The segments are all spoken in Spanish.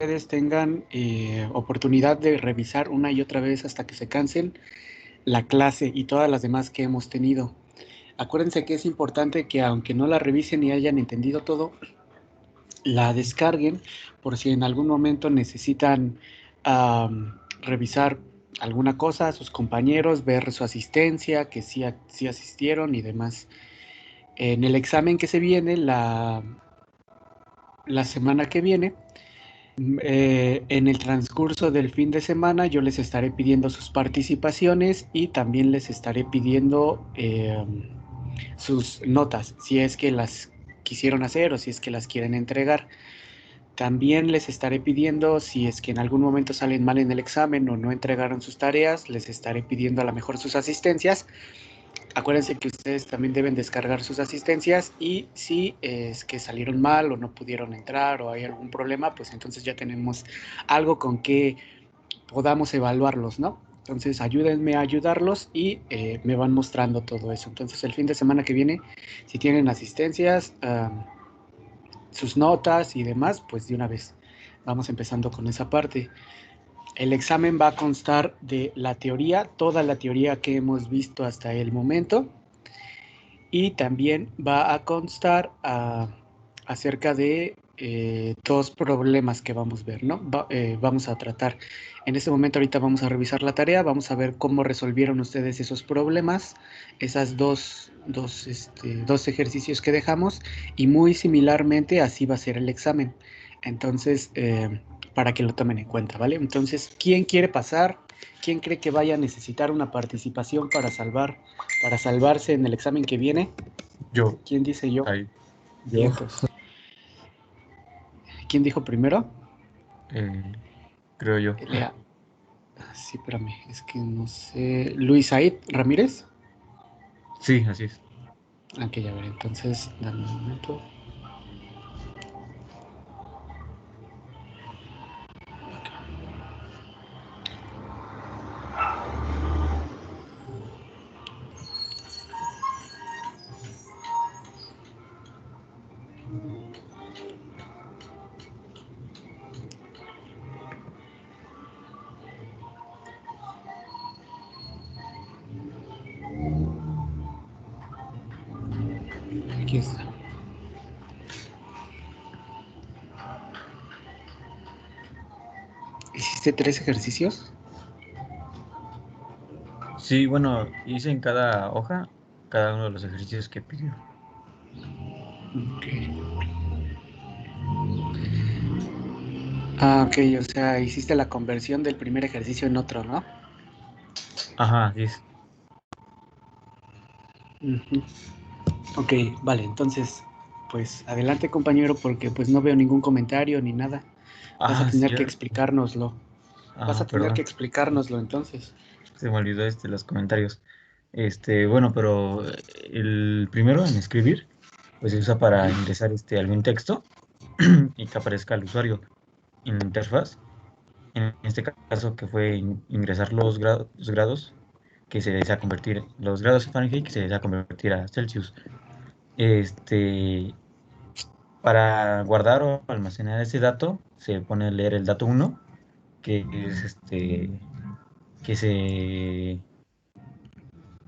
ustedes tengan oportunidad de revisar una y otra vez hasta que se cansen la clase y todas las demás que hemos tenido. Acuérdense que es importante que aunque no la revisen y hayan entendido todo, la descarguen por si en algún momento necesitan revisar alguna cosa a sus compañeros, ver su asistencia, que sí asistieron y demás. En el examen que se viene, la semana que viene, en el transcurso del fin de semana yo les estaré pidiendo sus participaciones y también les estaré pidiendo sus notas, si es que las quisieron hacer o si es que las quieren entregar. También les estaré pidiendo, si es que en algún momento salen mal en el examen o no entregaron sus tareas, les estaré pidiendo a lo mejor sus asistencias. Acuérdense que ustedes también deben descargar sus asistencias y si es que salieron mal o no pudieron entrar o hay algún problema, pues entonces ya tenemos algo con que podamos evaluarlos, ¿no? Entonces ayúdenme a ayudarlos y me van mostrando todo eso. Entonces el fin de semana que viene, si tienen asistencias, sus notas y demás, pues de una vez vamos empezando con esa parte. El examen va a constar de la teoría, toda la teoría que hemos visto hasta el momento, y también va a constar acerca de dos problemas que vamos a ver, ¿no? Vamos a tratar. En este momento ahorita vamos a revisar la tarea, vamos a ver cómo resolvieron ustedes esos problemas, esas dos ejercicios que dejamos, y muy similarmente así va a ser el examen. Entonces, para que lo tomen en cuenta, ¿vale? Entonces, ¿quién quiere pasar? ¿Quién cree que vaya a necesitar una participación para salvarse en el examen que viene? Yo. ¿Quién dice yo? Ahí. Yo. Vientos. ¿Quién dijo primero? Creo yo. Lea. Sí, espérame, es que no sé. Luis Said Ramírez. Sí, así es. Ok, a ver, entonces, dame un momento. Aquí está. ¿Hiciste 3 ejercicios? Sí, bueno, hice en cada hoja cada uno de los ejercicios que pidió. Ok. Ok, o sea, hiciste la conversión del primer ejercicio en otro, ¿no? Ajá, así es. Ok, vale, entonces, pues adelante compañero, porque pues no veo ningún comentario ni nada. Vas a Sí, tener que explicárnoslo. Vas a tener que perdón. explicárnoslo entonces. Se me olvidó los comentarios. Bueno, pero el primero en escribir, pues se usa para ingresar algún texto y que aparezca al usuario en la interfaz. En este caso que fue ingresar los grados que se desea convertir, los grados Fahrenheit que se desea convertir a Celsius. Este, para guardar o almacenar ese dato, se pone a leer el dato uno que es que se,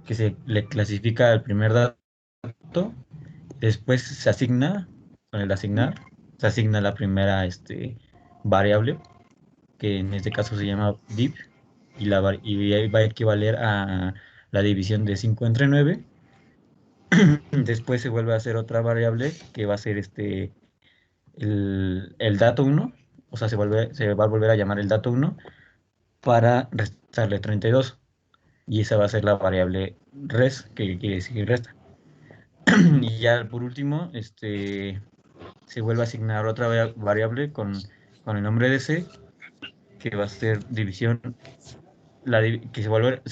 que se le clasifica al primer dato, después se asigna, con el asignar, se asigna la primera variable, que en este caso se llama div, y ahí va a equivaler a la división de 5 entre 9. Después se vuelve a hacer otra variable que va a ser el dato uno, o sea, se va a volver a llamar el dato uno para restarle 32. Y esa va a ser la variable res, que quiere decir resta. Y ya por último, se vuelve a asignar otra variable con el nombre de c, que va a ser división, se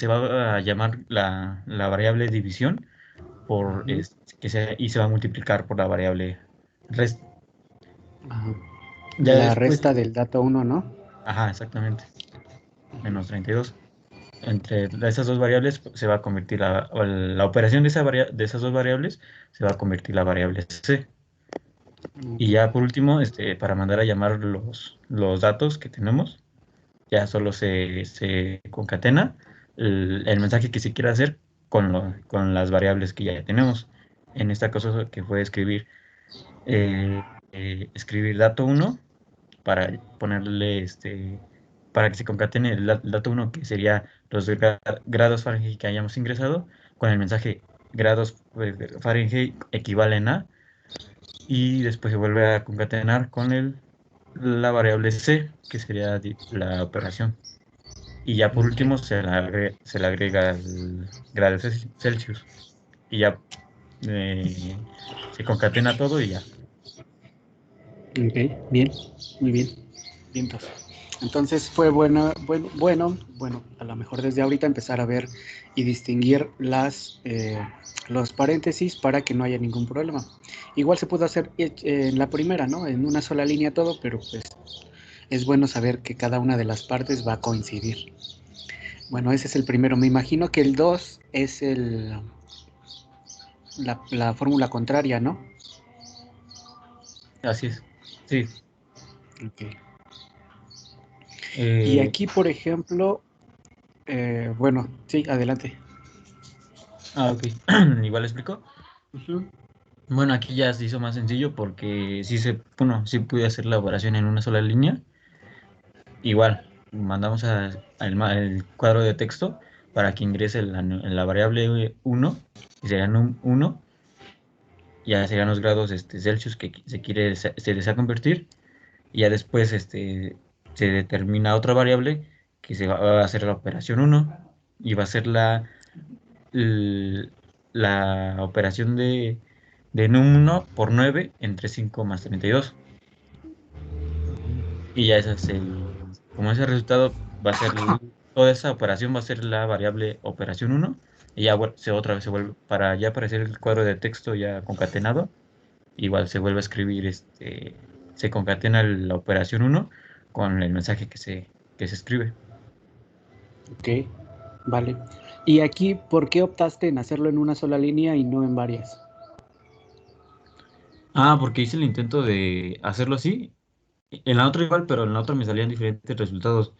va a llamar la variable división y se va a multiplicar por la variable rest. Ajá. Ya La después, resta del dato 1, ¿no? ajá, exactamente, menos 32. Entre esas dos variables se va a convertir la operación de esas dos variables se va a convertir la variable c. Y ya por último, para mandar a llamar los datos que tenemos, ya solo se concatena el mensaje que se quiera hacer con las variables que ya tenemos. En este caso que fue escribir dato uno para ponerle para que se concatene el dato uno que sería los grados Fahrenheit que hayamos ingresado, con el mensaje grados Fahrenheit equivalen a, y después se vuelve a concatenar con la variable C, que sería la operación. Y ya por último Ok, se le agrega el grado Celsius. Y ya se concatena todo y ya. ok, bien, muy bien. Bien, entonces fue bueno, a lo mejor desde ahorita empezar a ver y distinguir los paréntesis para que no haya ningún problema. Igual se pudo hacer en la primera, ¿no? En una sola línea todo, pero pues es bueno saber que cada una de las partes va a coincidir. Bueno, ese es el primero. Me imagino que el 2 es la fórmula contraria, ¿no? Así es. Sí. Ok. Y Eh, aquí, por ejemplo, bueno, sí, adelante. ok. Igual explico. Ujú. Bueno, aquí ya se hizo más sencillo porque bueno, sí pude hacer la operación en una sola línea. Igual, mandamos el cuadro de texto para que ingrese la variable uno, y serían un 1, ya serían los grados Celsius que se desea convertir, y ya después se determina otra variable que se va a hacer la operación uno, y va a ser l- la operación de 1 por 9 entre 5 más 32. Y ya ese es como ese resultado va a ser, toda esa operación va a ser la variable operación uno, y ya otra vez se vuelve, para ya aparecer el cuadro de texto ya concatenado, igual se vuelve a escribir, se concatena la operación uno con el mensaje que se escribe. Ok, vale. Y aquí, ¿por qué optaste en hacerlo en una sola línea y no en varias? Ah, porque hice el intento de hacerlo así, en la otra igual, pero en la otra me salían diferentes resultados,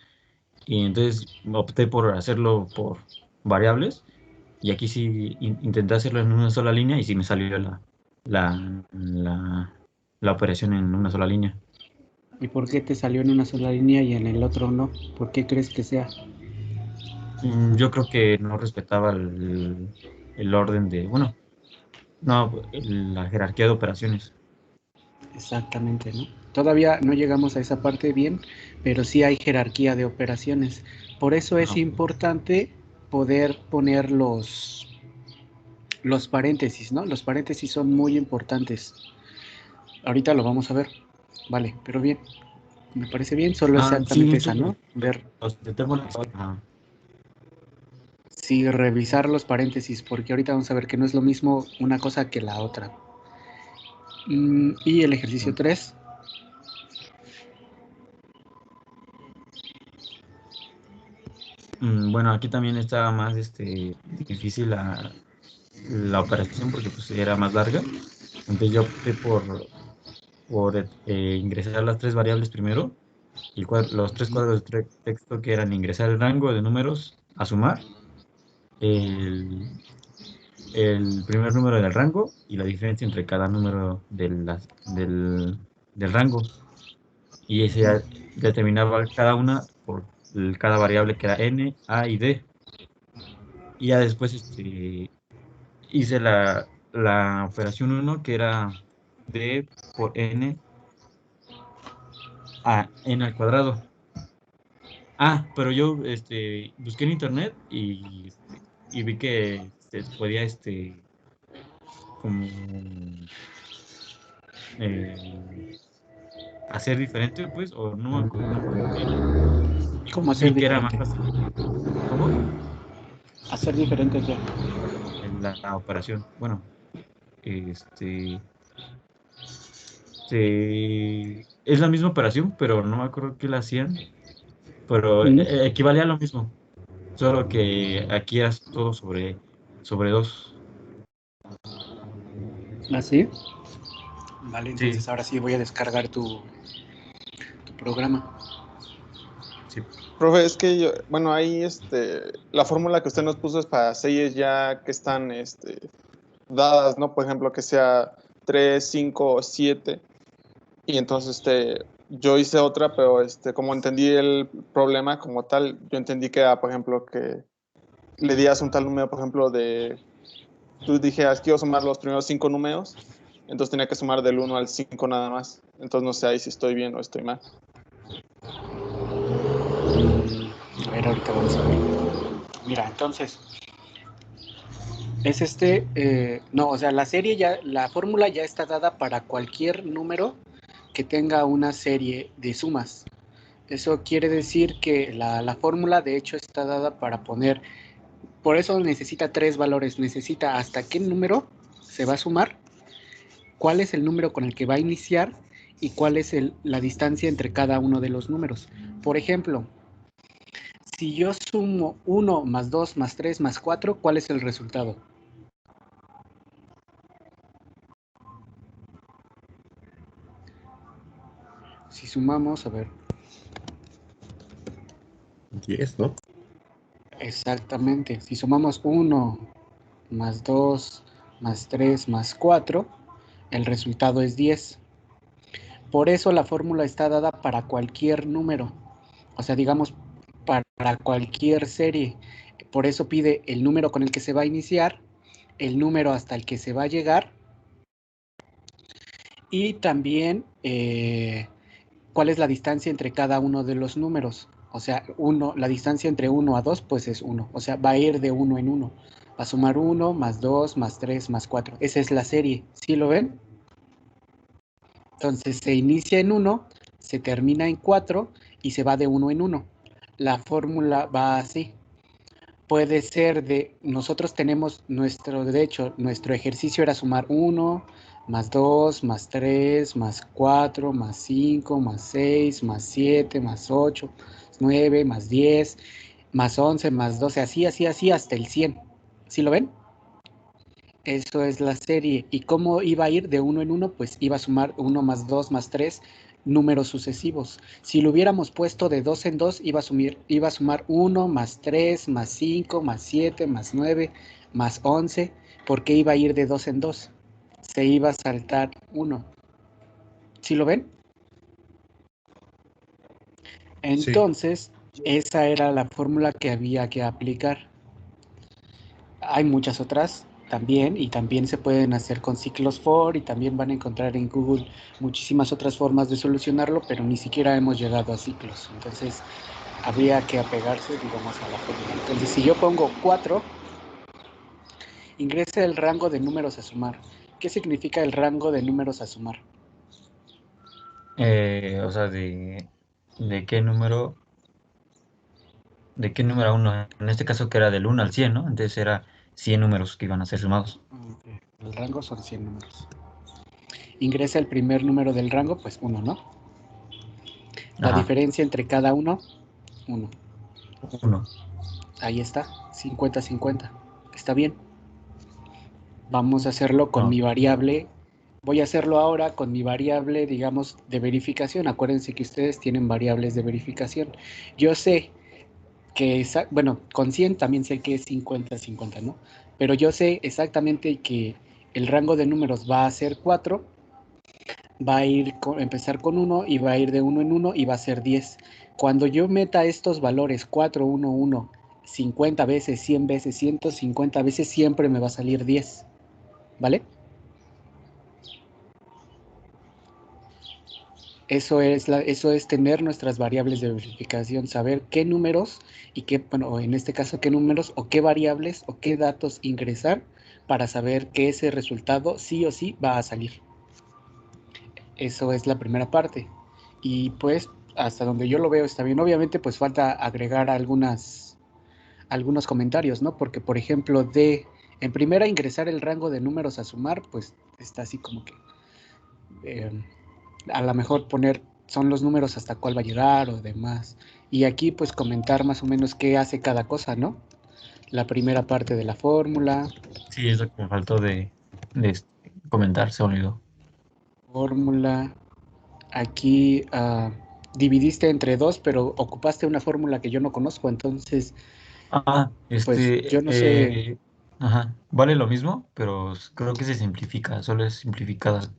y entonces opté por hacerlo por variables. Y aquí sí intenté hacerlo en una sola línea y sí me salió la, la, la operación en una sola línea. ¿Y por qué te salió en una sola línea y en el otro no? ¿Por qué crees que sea? Yo creo que no respetaba el orden bueno, no, la jerarquía de operaciones. Exactamente, ¿no? Todavía no llegamos a esa parte bien, pero sí hay jerarquía de operaciones. Por eso Ah, es ok. importante poder poner los paréntesis, ¿no? Los paréntesis son muy importantes. Ahorita lo vamos a ver. Vale, pero bien, me parece bien, solo Sí, exactamente esa, muchos ¿no? Ver de teléfonos. Ajá. sí, revisar los paréntesis, porque ahorita vamos a ver que no es lo mismo una cosa que la otra. Y el ejercicio 3. Bueno, aquí también estaba más difícil la operación porque pues era más larga. Entonces yo opté por ingresar las tres variables primero, los tres cuadros de texto que eran ingresar el rango de números a sumar, el, el primer número del rango y la diferencia entre cada número del rango. Y ese ya determinaba cada una por cada variable que era n, a y d. Y ya después hice la operación uno que era d por n a n al cuadrado. Pero yo busqué en internet y vi que se podía como eh, hacer diferente, pues, o no me acuerdo qué era. ¿Cómo hacer Vi que era más diferente? fácil. ¿Cómo? Hacer diferente qué. En la operación. Bueno, este es la misma operación, pero no me acuerdo qué la hacían, pero Mm, equivalía a lo mismo, solo que aquí era todo sobre dos. ¿Así? Vale, Sí, entonces ahora sí voy a descargar tu programa. sí. Profe, es que yo, bueno, ahí la fórmula que usted nos puso es para series ya que están dadas, ¿no? Por ejemplo, que sea 3, 5 o 7. Y entonces yo hice otra, pero como entendí el problema como tal, yo entendí que era, por ejemplo, que le dieras un tal número, por ejemplo, tú dijeras, quiero sumar los primeros 5 números, entonces tenía que sumar del 1 al 5 nada más. Entonces no sé ahí si estoy bien o estoy mal. A ver, ahorita vamos a ver. Mira, entonces, es no, o sea, la fórmula ya está dada para cualquier número que tenga una serie de sumas. Eso quiere decir que la fórmula de hecho está dada para poner, por eso necesita tres valores, necesita hasta qué número se va a sumar, cuál es el número con el que va a iniciar y cuál es la distancia entre cada uno de los números. Por ejemplo, si yo sumo 1 más 2 más 3 más 4, ¿cuál es el resultado? Si sumamos, a ver. 10, ¿no? Exactamente. Si sumamos 1 más 2 más 3 más 4, el resultado es 10. Por eso la fórmula está dada para cualquier número. O sea, digamos, para cualquier serie. Por eso pide el número con el que se va a iniciar, el número hasta el que se va a llegar y también cuál es la distancia entre cada uno de los números. O sea, la distancia entre 1 a 2 pues es 1. O sea, va a ir de 1 en 1. Va a sumar 1 más 2 más 3 más 4. Esa es la serie. ¿Sí lo ven? Entonces se inicia en 1, se termina en 4 y se va de 1 en 1. La fórmula va así. Puede ser nosotros tenemos de hecho, nuestro ejercicio era sumar 1, más 2, más 3, más 4, más 5, más 6, más 7, más 8, más 9, más 10, más 11, más 12, así, así, así, hasta el 100. ¿Sí lo ven? Eso es la serie. ¿Y cómo iba a ir de uno en uno? Pues iba a sumar 1 más 2 más 3 números sucesivos. Si lo hubiéramos puesto de 2 en 2, iba a sumar 1 más 3 más 5 más 7 más 9 más 11, porque iba a ir de 2 en 2. Se iba a saltar 1. ¿Sí lo ven? Entonces, esa era la fórmula que había que aplicar. Hay muchas otras también, y también se pueden hacer con ciclos for, y también van a encontrar en Google muchísimas otras formas de solucionarlo, pero ni siquiera hemos llegado a ciclos. Entonces, habría que apegarse, digamos, a la fórmula. Entonces, si yo pongo 4, ingrese el rango de números a sumar. ¿Qué significa el rango de números a sumar? O sea, de qué número, de qué número a uno, en este caso que era del 1 al 100, ¿no? Entonces era 100 números que iban a ser sumados. El rango son 100 números. Ingresa el primer número del rango, pues 1, ¿no? La Ajá, diferencia entre cada uno, 1. 1. Ahí está, 50-50. Está bien. Vamos a hacerlo con No, mi variable. Voy a hacerlo ahora con mi variable, digamos, de verificación. Acuérdense que ustedes tienen variables de verificación. Yo sé que, bueno, con 100 también sé que es 50-50, ¿no? Pero yo sé exactamente que el rango de números va a ser 4, va a empezar con 1 y va a ir de 1 en 1 y va a ser 10. Cuando yo meta estos valores 4, 1, 1, 50 veces, 100 veces, 150 veces, siempre me va a salir 10. ¿Vale? Eso es tener nuestras variables de verificación, saber qué números y qué, bueno, en este caso, qué números o qué variables o qué datos ingresar para saber que ese resultado sí o sí va a salir. Eso es la primera parte. Y pues, hasta donde yo lo veo está bien. Obviamente, pues falta agregar algunos comentarios, ¿no? Porque, por ejemplo, en primera ingresar el rango de números a sumar, pues está así como que eh, a lo mejor poner son los números hasta cuál va a llegar o demás. Y aquí pues comentar más o menos qué hace cada cosa, ¿no? La primera parte de la fórmula. sí, es lo que me faltó de comentar, se olvidó. Fórmula. Aquí dividiste entre dos, pero ocupaste una fórmula que yo no conozco, entonces, pues yo no sé. Ajá, vale lo mismo, pero creo que se simplifica, solo es simplificada.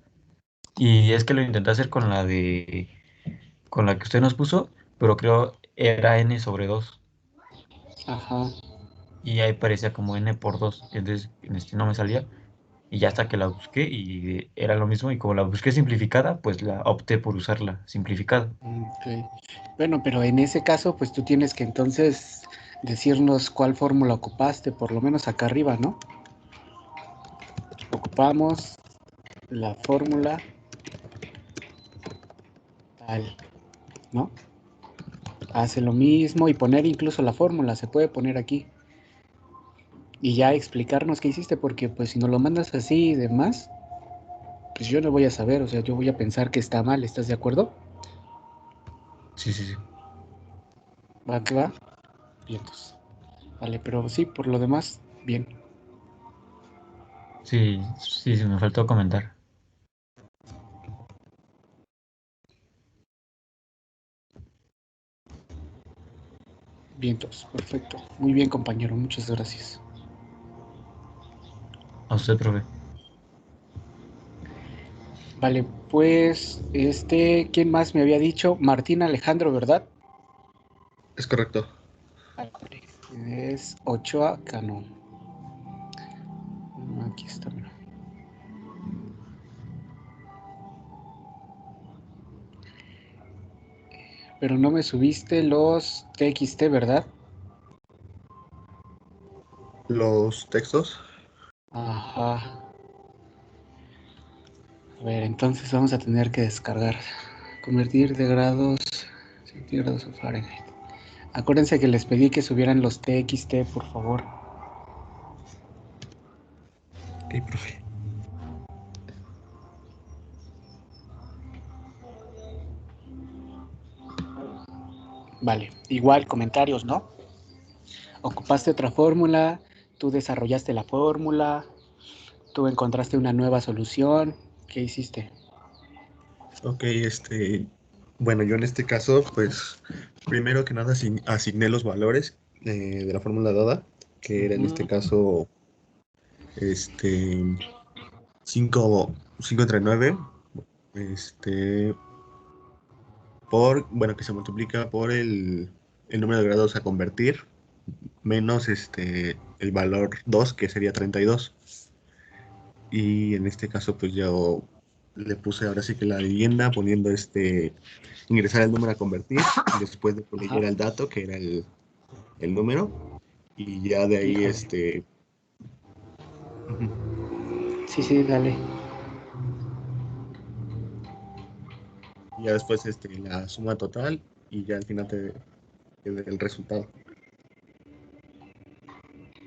Y es que lo intenté hacer con la que usted nos puso, pero creo era n/2. Ajá. Y ahí parecía como n/2, entonces en este no me salía. Y ya hasta que la busqué y era lo mismo, y como la busqué simplificada, pues la opté por usarla simplificada. Ok. Bueno, pero en ese caso, pues tú tienes que entonces decirnos cuál fórmula ocupaste, por lo menos acá arriba, ¿no? Ocupamos la fórmula tal, ¿no? Hace lo mismo y poner incluso la fórmula, se puede poner aquí. Y ya explicarnos qué hiciste, porque pues si nos lo mandas así y demás, pues yo no voy a saber, o sea, yo voy a pensar que está mal, ¿estás de acuerdo? Sí, sí, sí. ¿Va que va? Vientos. Vale, pero sí, por lo demás, bien. Sí, sí, sí, me faltó comentar. Vientos, perfecto. Muy bien, compañero, muchas gracias. A usted, profe. Vale, pues, ¿quién más me había dicho? Martín Alejandro, ¿verdad? Es correcto. Vale, es Ochoa Cano. Aquí está, mira. Pero no me subiste los TXT, ¿verdad? Los textos. Ajá. A ver, entonces vamos a tener que descargar. Convertir de grados, 100 grados a Fahrenheit. Acuérdense que les pedí que subieran los TXT, por favor. Ok, profe. Vale, igual comentarios, ¿no? Ocupaste otra fórmula, tú desarrollaste la fórmula, tú encontraste una nueva solución. ¿Qué hiciste? Ok, bueno, yo en este caso, pues, primero que nada asigné los valores de la fórmula dada, que era en este caso, este, 5 entre 9, este, bueno, que se multiplica por el número de grados a convertir, menos, el valor 2 que sería 32. Y en este caso, pues yo le puse ahora sí que la leyenda poniendo ingresar el número a convertir, después de que Ajá. leyera el dato, que era el número, y ya de ahí, Híjole. ujú, Sí, sí, dale. y ya después, la suma total, y ya al final el resultado.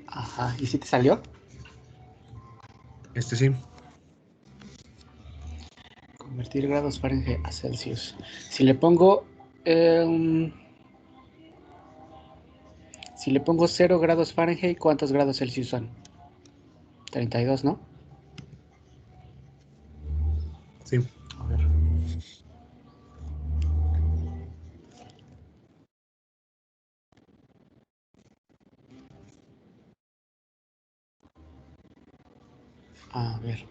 Ajá. ¿Y si te salió? Sí, Convertir grados Fahrenheit a Celsius. Si le pongo... eh, si le pongo 0 grados Fahrenheit, ¿cuántos grados Celsius son? 32, ¿no? sí. A ver. A ver.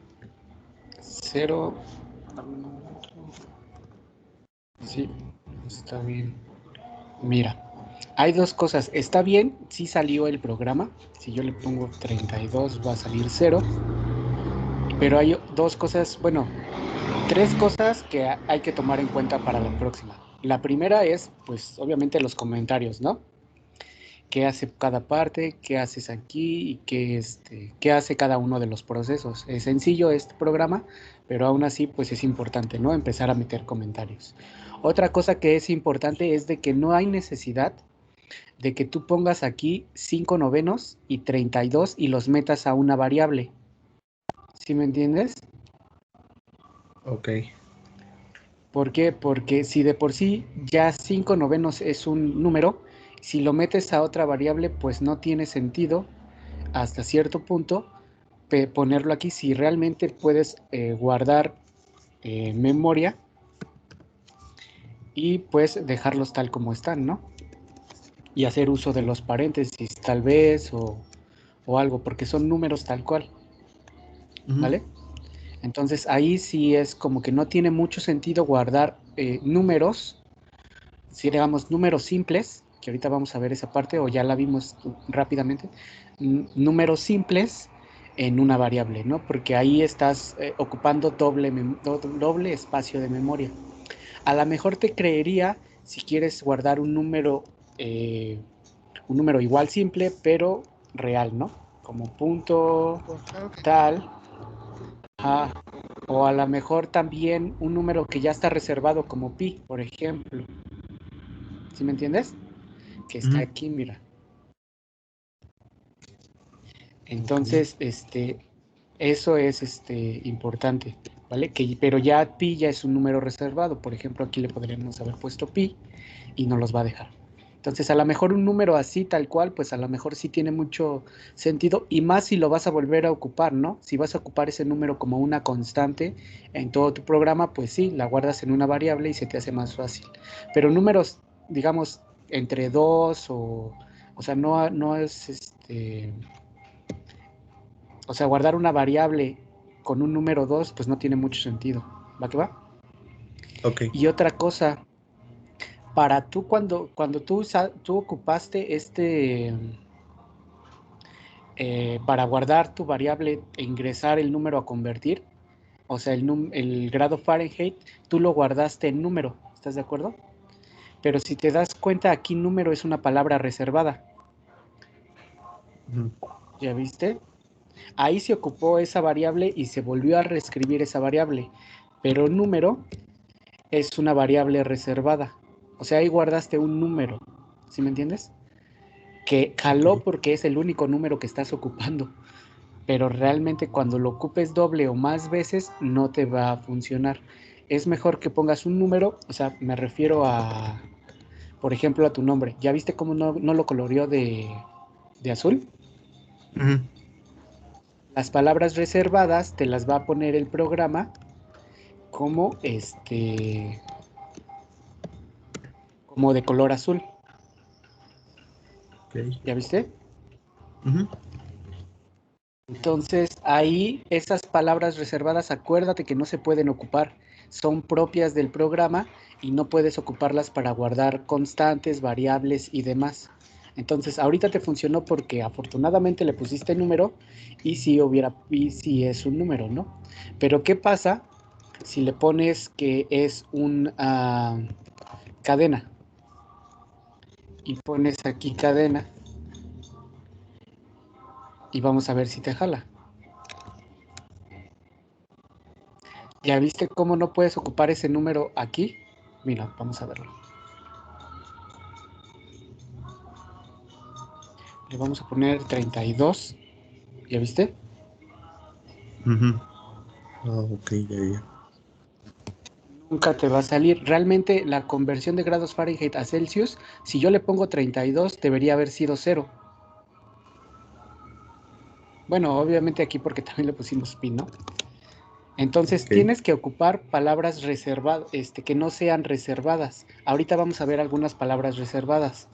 0. Sí, está bien. Mira, hay dos cosas. Está bien, sí salió el programa. Si yo le pongo 32 va a salir 0. Pero hay dos cosas, bueno, tres cosas que hay que tomar en cuenta para la próxima. La primera es, pues, obviamente los comentarios, ¿no? ¿Qué hace cada parte? ¿Qué haces aquí? ¿Y qué hace cada uno de los procesos? Es sencillo este programa, pero aún así, pues es importante, ¿no? Empezar a meter comentarios. Otra cosa que es importante es de que no hay necesidad de que tú pongas aquí 5 novenos y 32 y los metas a una variable. ¿Sí me entiendes? Ok, ¿Por qué? Porque si de por sí ya 5 novenos es un número, si lo metes a otra variable, pues no tiene sentido hasta cierto punto ponerlo aquí si realmente puedes guardar memoria y pues dejarlos tal como están, ¿no? Y hacer uso de los paréntesis tal vez o algo, porque son números tal cual, ¿vale? Entonces ahí sí es como que no tiene mucho sentido guardar números, si digamos números simples, que ahorita vamos a ver esa parte o ya la vimos rápidamente, números simples en una variable, ¿no? Porque ahí estás ocupando doble espacio de memoria. A lo mejor te creería si quieres guardar un número igual simple, pero real, ¿no? Como punto tal, o a lo mejor también un número que ya está reservado como pi, por ejemplo. ¿Sí me entiendes? Que está aquí, mira. Entonces, eso es importante, ¿vale? Pero ya pi ya es un número reservado. Por ejemplo, aquí le podríamos haber puesto pi y no los va a dejar. Entonces, a lo mejor un número así, tal cual, pues a lo mejor sí tiene mucho sentido, y más si lo vas a volver a ocupar, ¿no? Si vas a ocupar ese número como una constante en todo tu programa, pues sí, la guardas en una variable y se te hace más fácil. Pero números, digamos, entre dos o sea, no es o sea, guardar una variable con un número 2, pues no tiene mucho sentido. ¿Va que va? Ok. Y otra cosa, para tú cuando tú ocupaste para guardar tu variable e ingresar el número a convertir, o sea, el grado Fahrenheit, tú lo guardaste en número, ¿estás de acuerdo? Pero si te das cuenta, aquí número es una palabra reservada. ¿Ya viste? Ahí se ocupó esa variable y se volvió a reescribir esa variable, pero número es una variable reservada. O sea, ahí guardaste un número, ¿sí me entiendes? Que jaló porque es el único número que estás ocupando, pero realmente cuando lo ocupes doble o más veces no te va a funcionar. Es mejor que pongas un número, o sea, me refiero a, por ejemplo, a tu nombre. ¿Ya viste cómo no lo coloreó de azul? Las palabras reservadas te las va a poner el programa como como de color azul. Okay. ¿Ya viste? Entonces, ahí esas palabras reservadas, acuérdate que no se pueden ocupar, son propias del programa y no puedes ocuparlas para guardar constantes, variables y demás. Entonces, ahorita te funcionó porque afortunadamente le pusiste número y si es un número, ¿no? Pero ¿qué pasa si le pones que es una cadena? Y pones aquí cadena y vamos a ver si te jala. ¿Ya viste cómo no puedes ocupar ese número aquí? Mira, vamos a verlo. Le vamos a poner 32. ¿Ya viste? Ok, ya. Nunca te va a salir. Realmente la conversión de grados Fahrenheit a Celsius, si yo le pongo 32, debería haber sido 0. Bueno, obviamente aquí porque también le pusimos pi, ¿no? Entonces Ok. tienes que ocupar palabras reservadas, que no sean reservadas. Ahorita vamos a ver algunas palabras reservadas,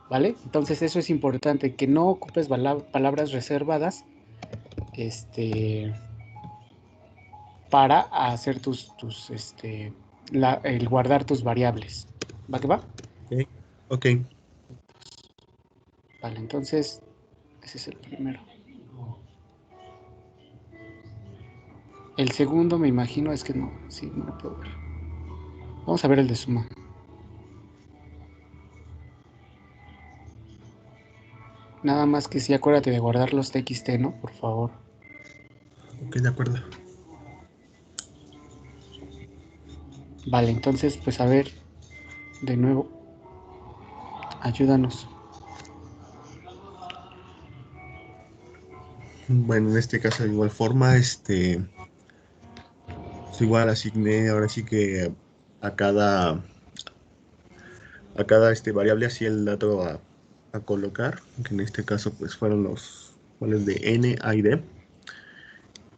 ¿vale? Entonces eso es importante, que no ocupes palabras reservadas, para hacer el guardar tus variables. ¿Va que va? Ok. Vale, entonces ese es el primero. El segundo me imagino es que no, sí, no lo puedo ver. Vamos a ver el de suma. Nada más que sí, acuérdate de guardar los txt, ¿no? Por favor. Ok, de acuerdo. Vale, entonces, pues a ver, de nuevo, ayúdanos. Bueno, en este caso de igual forma, pues igual asigné ahora sí que a cada variable así el dato a colocar, que en este caso pues fueron los cuales de n, a y d.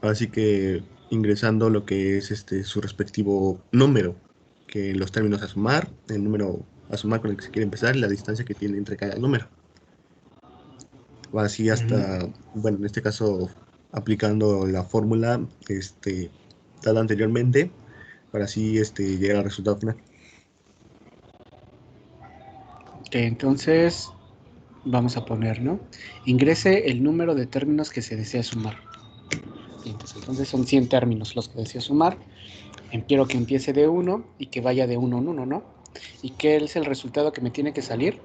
Así que ingresando lo que es su respectivo número, que los términos a sumar, el número a sumar con el que se quiere empezar y la distancia que tiene entre cada número. O así hasta, bueno, en este caso aplicando la fórmula dada anteriormente para así llegar al resultado final. Ok, entonces vamos a poner, ¿no? Ingrese el número de términos que se desea sumar. Entonces son 100 términos los que deseo sumar. Quiero que empiece de 1 y que vaya de 1 en 1, ¿no? ¿Y qué es el resultado que me tiene que salir?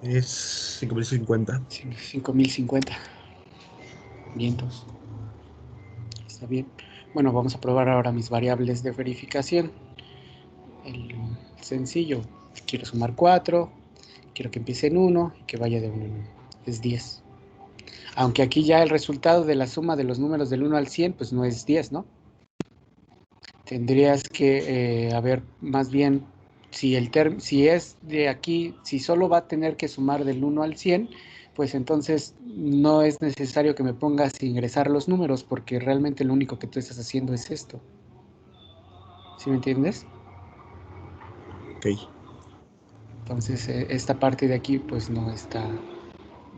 Es 5050. 5050. Vientos. Está bien. Bueno, vamos a probar ahora mis variables de verificación. El sencillo. Quiero sumar 4. Quiero que empiece en 1 y que vaya de 1 en 1. Es 10. Aunque aquí ya el resultado de la suma de los números del 1 al 100, pues no es 10, ¿no? Tendrías que ver más bien si es de aquí, si solo va a tener que sumar del 1 al 100, pues entonces no es necesario que me pongas a ingresar los números, porque realmente lo único que tú estás haciendo es esto. ¿Sí me entiendes? Ok. Entonces esta parte de aquí pues no está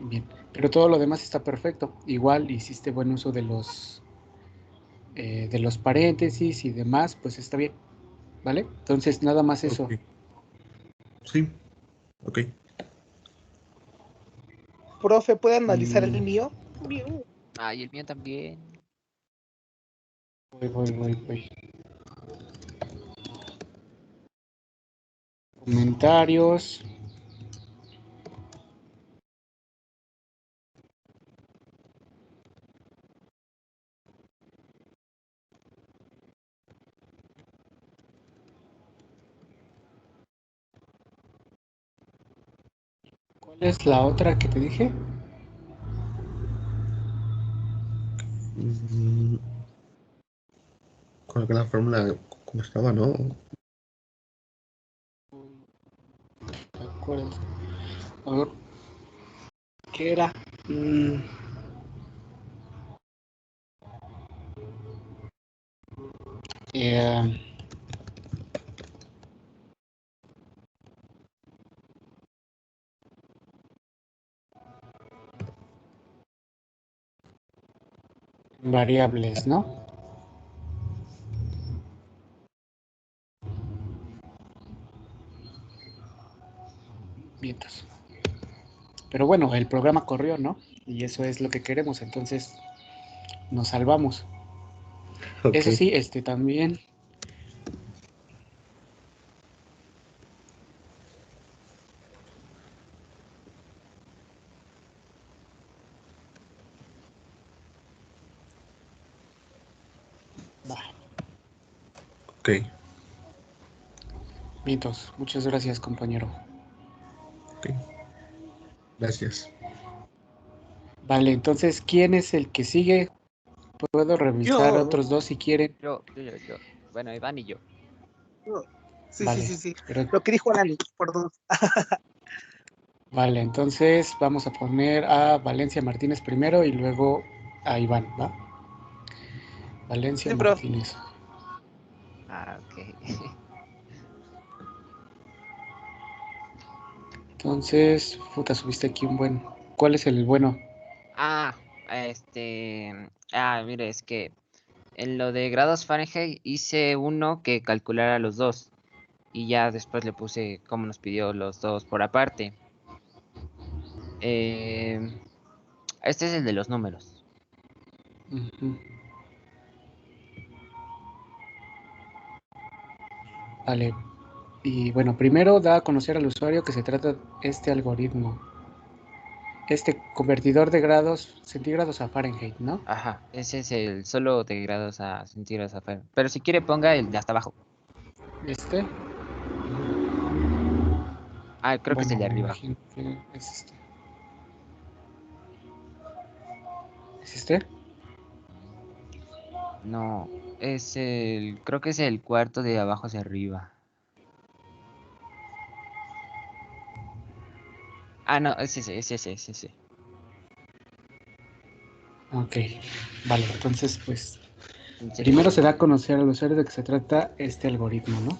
bien. Pero todo lo demás está perfecto. Igual hiciste buen uso de los paréntesis y demás, pues está bien. ¿Vale? Entonces nada más eso. Ok. Sí, ok. Profe, ¿puede analizar el Mm, mío? Ah, y el mío también. voy. Comentarios. ¿Cuál es la otra que te dije? Mm, Con la fórmula, ¿cómo estaba, no? ¿De acuerdo? A ver, ¿qué era? Mm, eh, variables, ¿no? Vientos. Pero bueno, el programa corrió, ¿no? Y eso es lo que queremos, entonces nos salvamos. Ok. Eso sí, también. Va. Ok. Vientos. Muchas gracias, compañero. Ok. Gracias. Vale, entonces, ¿quién es el que sigue? Puedo revisar Yo. otros dos si quieren. Yo. Bueno, Iván y yo. Sí, sí, Vale, sí, sí. pero Lo que dijo Lali, por dos. vale, entonces vamos a poner a Valencia Martínez primero y luego a Iván, ¿va? Valencia Sí, profe. Martínez. Ah, ok. Entonces, puta, subiste aquí un buen. ¿Cuál es el bueno? Mire, es que en lo de grados Fahrenheit hice uno que calculara los dos. Y ya después le puse como nos pidió los dos por aparte. Este es el de los números. Ujú. Vale. Y bueno, primero da a conocer al usuario que se trata este algoritmo. Este convertidor de grados centígrados a Fahrenheit, ¿no? Ajá, ese es el solo de grados a centígrados a Fahrenheit. Pero si quiere ponga el de hasta abajo. Este. Creo que es Bueno, el de me arriba. imagino que es este. ¿Es este? No, creo que es el cuarto de abajo hacia arriba. No, es ese. Ok, vale, entonces pues Entonces, primero se da a conocer al usuario de qué se trata este algoritmo, ¿no?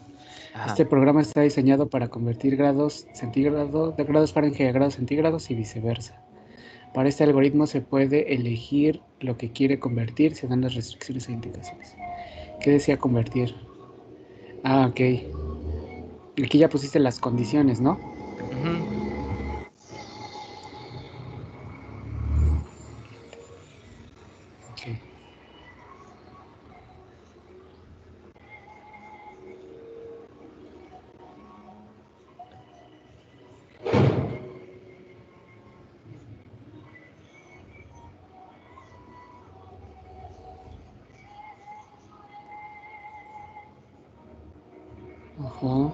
ajá. Este programa está diseñado para convertir grados centígrados de grados Fahrenheit a grados centígrados y viceversa. Para este algoritmo se puede elegir lo que quiere convertir, se dan las restricciones e indicaciones. ¿Qué decía convertir? Ah, ok. Aquí ya pusiste las condiciones, ¿no? Ujú. Ok. Ajá.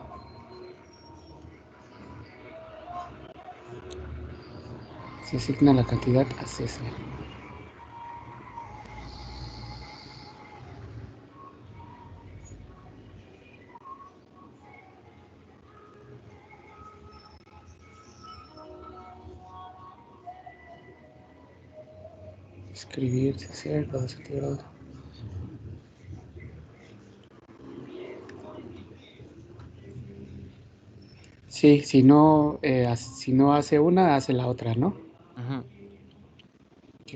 Se asigna la cantidad a César. Escribir, César, grados centígrados. Sí, si no hace una, hace la otra, ¿no? Ujú. Ok.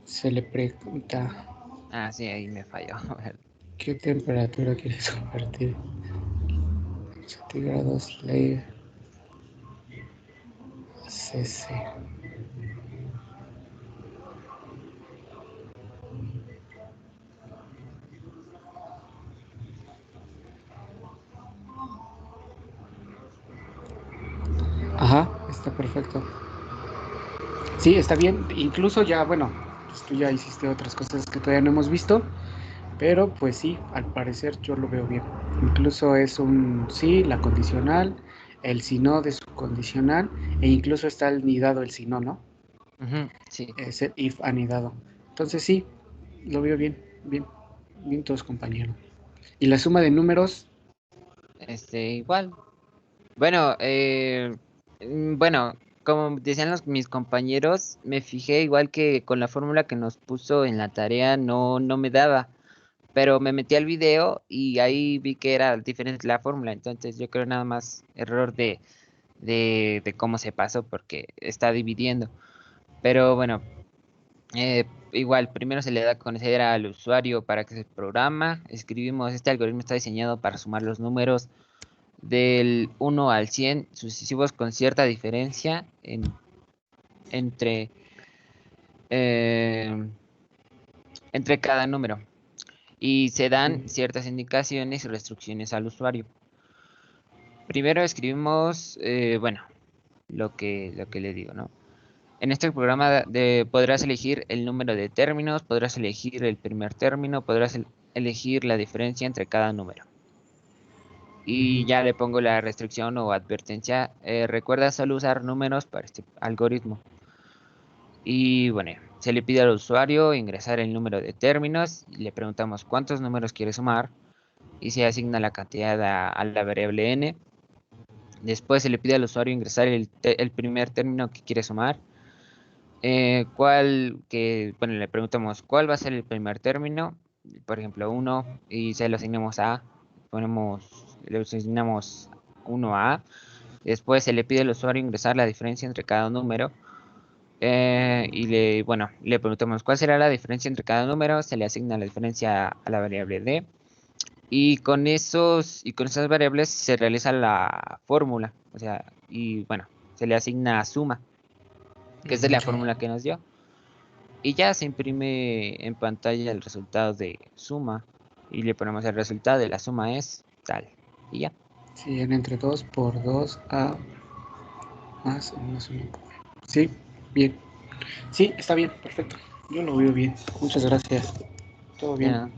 Se le pregunta, Ah, sí, ahí me falló. ¿qué temperatura quieres convertir? Centígrados, ley, CC. Ajá, está perfecto. Sí, está bien. Incluso ya, bueno, pues tú ya hiciste otras cosas que todavía no hemos visto, pero pues sí, al parecer yo lo veo bien. Incluso es un sí, la condicional, el si no de su condicional, e incluso está el nidado, el si no, ¿no? Ujú, sí, Es el if anidado. Entonces sí, lo veo bien, bien, bien todos compañeros. Y la suma de números, igual. Bueno, bueno, como decían mis compañeros, me fijé igual que con la fórmula que nos puso en la tarea no me daba, pero me metí al video y ahí vi que era diferente la fórmula, entonces yo creo nada más error de cómo se pasó porque está dividiendo. Pero bueno, igual primero se le da a conocer al usuario para que se programa, escribimos, este algoritmo está diseñado para sumar los números del 1 al 100 sucesivos con cierta diferencia entre, eh, entre cada número. Y se dan ciertas indicaciones y restricciones al usuario. Primero escribimos, bueno, lo que le digo, ¿no? En este programa podrás elegir el número de términos, podrás elegir el primer término, podrás elegir la diferencia entre cada número. Y ya le pongo la restricción o advertencia. Recuerda solo usar números para este algoritmo. Y bueno, se le pide al usuario ingresar el número de términos. Y le preguntamos cuántos números quiere sumar. Y se asigna la cantidad a la variable n. Después se le pide al usuario ingresar el primer término que quiere sumar. Bueno, le preguntamos cuál va a ser el primer término. Por ejemplo, 1. Y se lo asignamos a. Le asignamos 1 a. Después se le pide al usuario ingresar la diferencia entre cada número. Bueno, le preguntamos cuál será la diferencia entre cada número. Se le asigna la diferencia a la variable d. Y con esas variables se realiza la fórmula. O sea, y bueno, se le asigna suma, que es de la ok. fórmula que nos dio. Y ya se imprime en pantalla el resultado de suma. Y le ponemos el resultado de la suma es tal. Y ya. Sí, en entre 2 por 2 a más 1. Sí, bien. Sí, está bien, perfecto. Yo lo veo bien. Muchas gracias. Todo bien. Ya.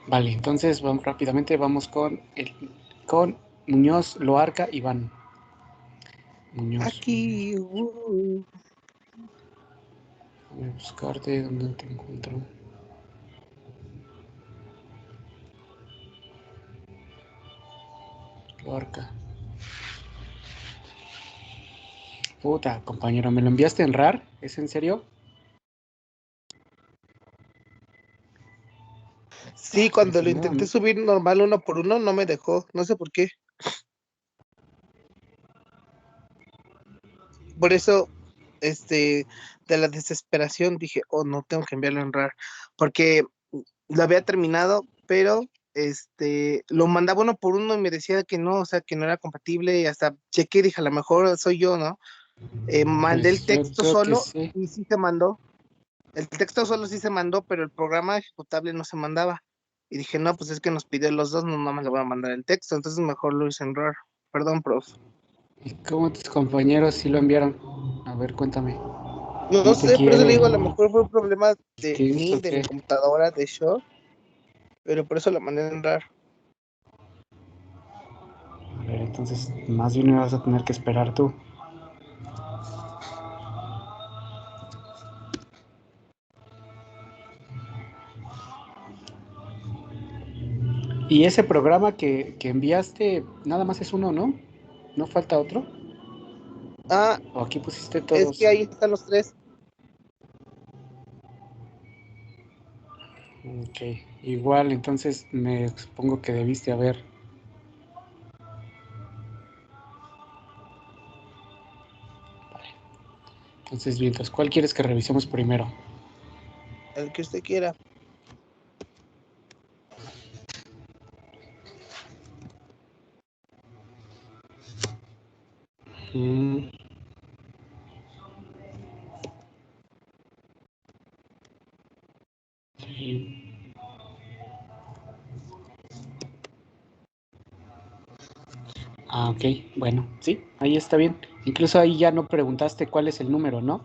Vale, entonces vamos rápidamente, vamos con Muñoz, Loarca, Iván. Muñoz. Aquí, Voy a buscarte donde te encuentro. Orca. Puta, compañero, ¿me lo enviaste en RAR? ¿Es en serio? Sí, cuando lo Pues no, intenté subir normal uno por uno, no me dejó. No sé por qué. Por eso, de la desesperación dije, oh, no, tengo que enviarlo en RAR. Porque lo había terminado, pero lo mandaba uno por uno y me decía que no, o sea, que no era compatible. Y hasta chequé, dije, a lo mejor soy yo, ¿no? Mandé el pues yo texto creo que solo sí. y sí se mandó. El texto solo sí se mandó, pero el programa ejecutable no se mandaba. Y dije, no, pues es que nos pidió los dos, no me le voy a mandar el texto, entonces mejor lo hice en RAR. Perdón, prof. ¿Y cómo tus compañeros sí lo enviaron? A ver, cuéntame. No ¿No te sé, por eso le quiere digo, a lo mejor fue un problema de Teams mí, o de mi qué? computadora, de Shaw, pero por eso lo mandé en RAR. A ver, entonces más bien me vas a tener que esperar tú. Y ese programa que enviaste, nada más es uno, ¿no? ¿No falta otro? Ah, ¿O aquí pusiste es que todos? ahí están los tres. Ok, igual, entonces me supongo que debiste haber. Entonces, bien, entonces, ¿cuál quieres que revisemos primero? El que usted quiera. Mm, sí. Ah, ok, bueno, sí, ahí está bien. Incluso ahí ya no preguntaste cuál es el número, ¿no?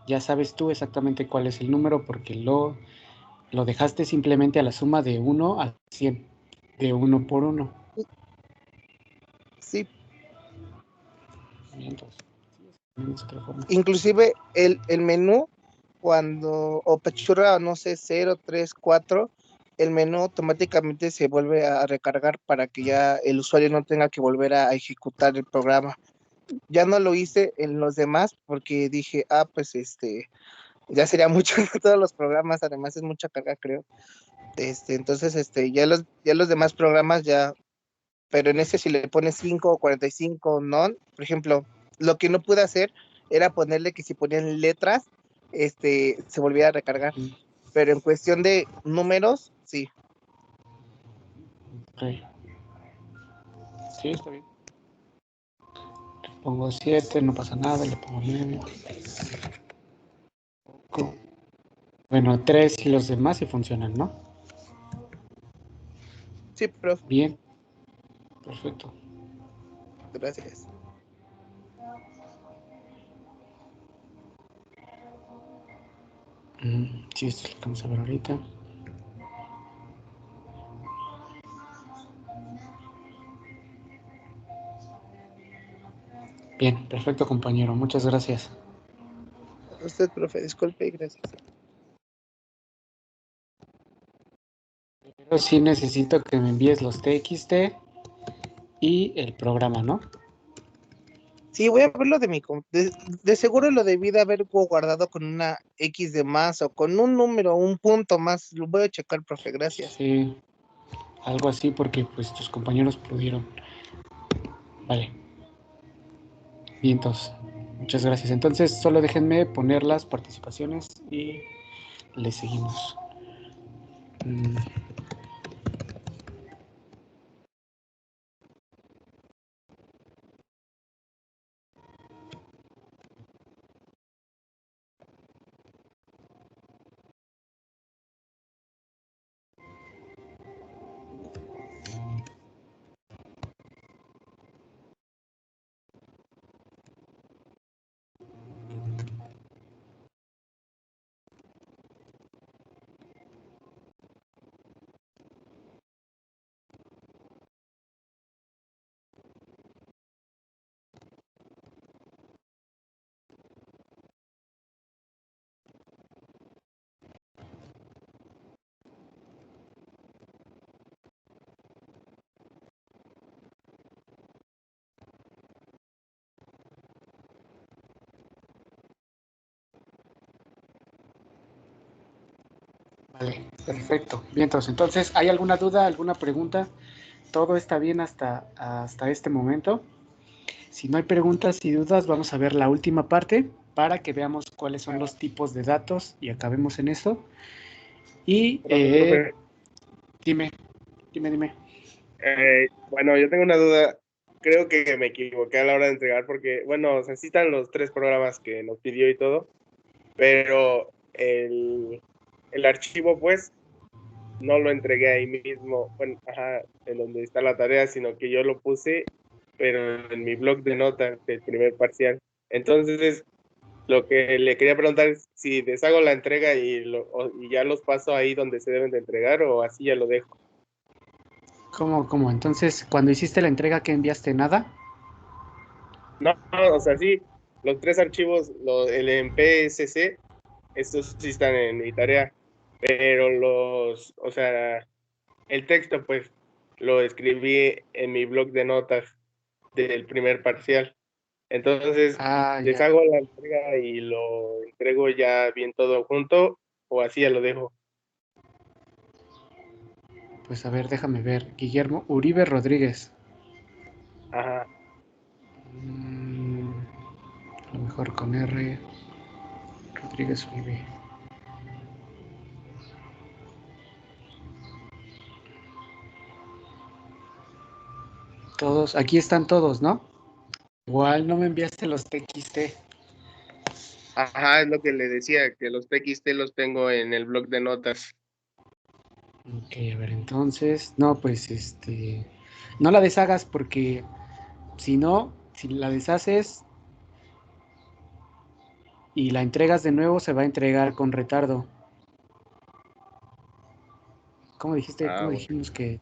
Ya sabes tú exactamente cuál es el número porque lo dejaste simplemente a la suma de 1 a 100, de uno por uno. Sí, Bien, entonces, sí, es otra forma. inclusive el menú, cuando, o pechurra, no sé, 0, 3, 4, el menú automáticamente se vuelve a recargar para que ya el usuario no tenga que volver a ejecutar el programa. Ya no lo hice en los demás porque dije, pues ya sería mucho todos los programas, además es mucha carga, creo. Entonces, ya los demás programas ya, pero en ese si le pones 5 o 45 no, por ejemplo, lo que no pude hacer era ponerle que si ponían letras, se volviera a recargar, pero en cuestión de números, sí. Ok, sí, está bien. Le pongo 7, no pasa nada, le pongo 9. Bueno, 3 y los demás sí funcionan, ¿no? Sí, prof, Bien, perfecto. gracias. Sí, esto lo vamos a ver ahorita. Bien, perfecto, compañero. Muchas gracias. Usted, profe, disculpe y gracias. Pero sí necesito que me envíes los TXT y el programa, ¿no? Sí, voy a ver lo de de seguro lo debí de haber guardado con una X de más o con un número, un punto más. Lo voy a checar, profe, gracias. Sí, algo así porque pues tus compañeros pudieron. Vale, bien, entonces, muchas gracias. Entonces, solo déjenme poner las participaciones y le seguimos. Mm, Vale, perfecto. Bien, entonces, ¿hay alguna duda, alguna pregunta? ¿Todo está bien hasta este momento? Si no hay preguntas y dudas, vamos a ver la última parte para que veamos cuáles son los tipos de datos y acabemos en eso. Y Profe, dime. bueno, yo tengo una duda. Creo que me equivoqué a la hora de entregar porque, bueno, se citan los 3 programas que nos pidió y todo, pero el archivo, pues, no lo entregué ahí mismo, bueno, en donde está la tarea, sino que yo lo puse, pero en mi blog de notas del primer parcial. Entonces, lo que le quería preguntar es si deshago la entrega y ya los paso ahí donde se deben de entregar o así ya lo dejo. ¿Cómo? Entonces, cuando hiciste la entrega, ¿qué enviaste? ¿Nada? No, o sea, sí, los 3 archivos, el en PSC, estos sí están en mi tarea, pero o sea, el texto, pues, lo escribí en mi blog de notas del primer parcial. Entonces, Ya. deshago la entrega y lo entrego ya bien todo junto, o así ya lo dejo. Pues a ver, déjame ver. Guillermo Uribe Rodríguez. Ajá. A lo mejor con R. Rodríguez Uribe. Todos, aquí están todos, ¿no? Igual no me enviaste los TXT. Ajá, es lo que le decía, que los TXT los tengo en el blog de notas. Ok, a ver, entonces, no, pues, no la deshagas porque si no, si la deshaces y la entregas de nuevo, se va a entregar con retardo. ¿Cómo dijiste? ¿Cómo Bueno. dijimos que?